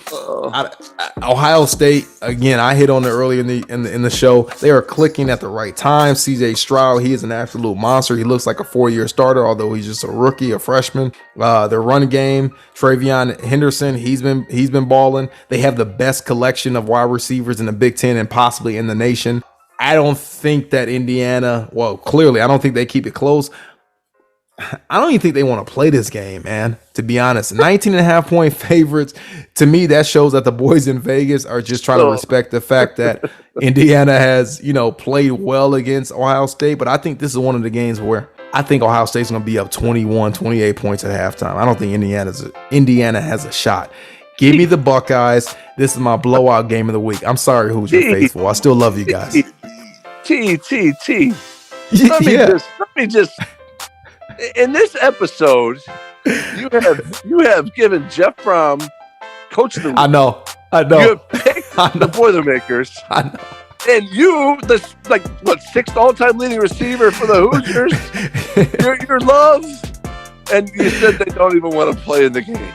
Ohio State, again, I hit on it earlier in the show. They are clicking at the right time. CJ Stroud, he is an absolute monster. He looks like a 4-year starter, although he's just a rookie, a freshman. Their run game, Travion Henderson, he's been balling. They have the best collection of wide receivers in the Big Ten and possibly in the nation. I don't think that Indiana, clearly, I don't think they keep it close. I don't even think they want to play this game, man, to be honest. 19.5-point favorites. To me, that shows that the boys in Vegas are just trying to respect the fact that Indiana has, played well against Ohio State. But I think this is one of the games where I think Ohio State's going to be up 21, 28 points at halftime. I don't think Indiana has a shot. Give me the Buckeyes. This is my blowout game of the week. I'm sorry, Hoosier faithful. I still love you guys. Let me just. In this episode, you have given Jeff Brom coach of the week. I know. You have picked the Boilermakers. I know. And you, the 6th all-time leading receiver for the Hoosiers, your love, and you said they don't even want to play in the game.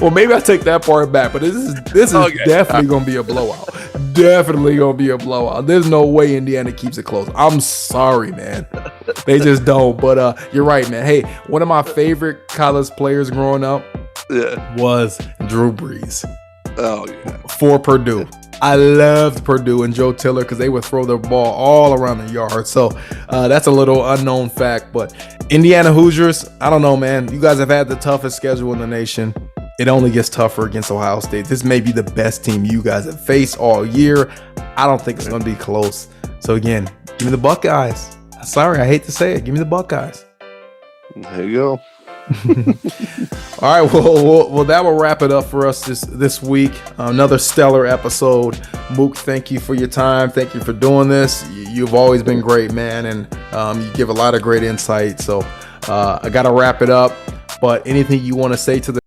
Well, maybe I take that part back, but this is definitely going to be a blowout. Definitely going to be a blowout. There's no way Indiana keeps it close. I'm sorry, man. They just don't. But you're right, man. Hey, one of my favorite college players growing up was Drew Brees. Oh, yeah. For Purdue. I loved Purdue and Joe Tiller because they would throw the ball all around the yard. So that's a little unknown fact. But Indiana Hoosiers, I don't know, man. You guys have had the toughest schedule in the nation. It only gets tougher against Ohio State. This may be the best team you guys have faced all year. I don't think it's going to be close. So again, give me the Buckeyes. Sorry, I hate to say it. Give me the Buckeyes. There you go. All right, well, that will wrap it up for us this week. Another stellar episode. Mook, thank you for your time. Thank you for doing this. You've always been great, man, and you give a lot of great insight. So I got to wrap it up. But anything you want to say to the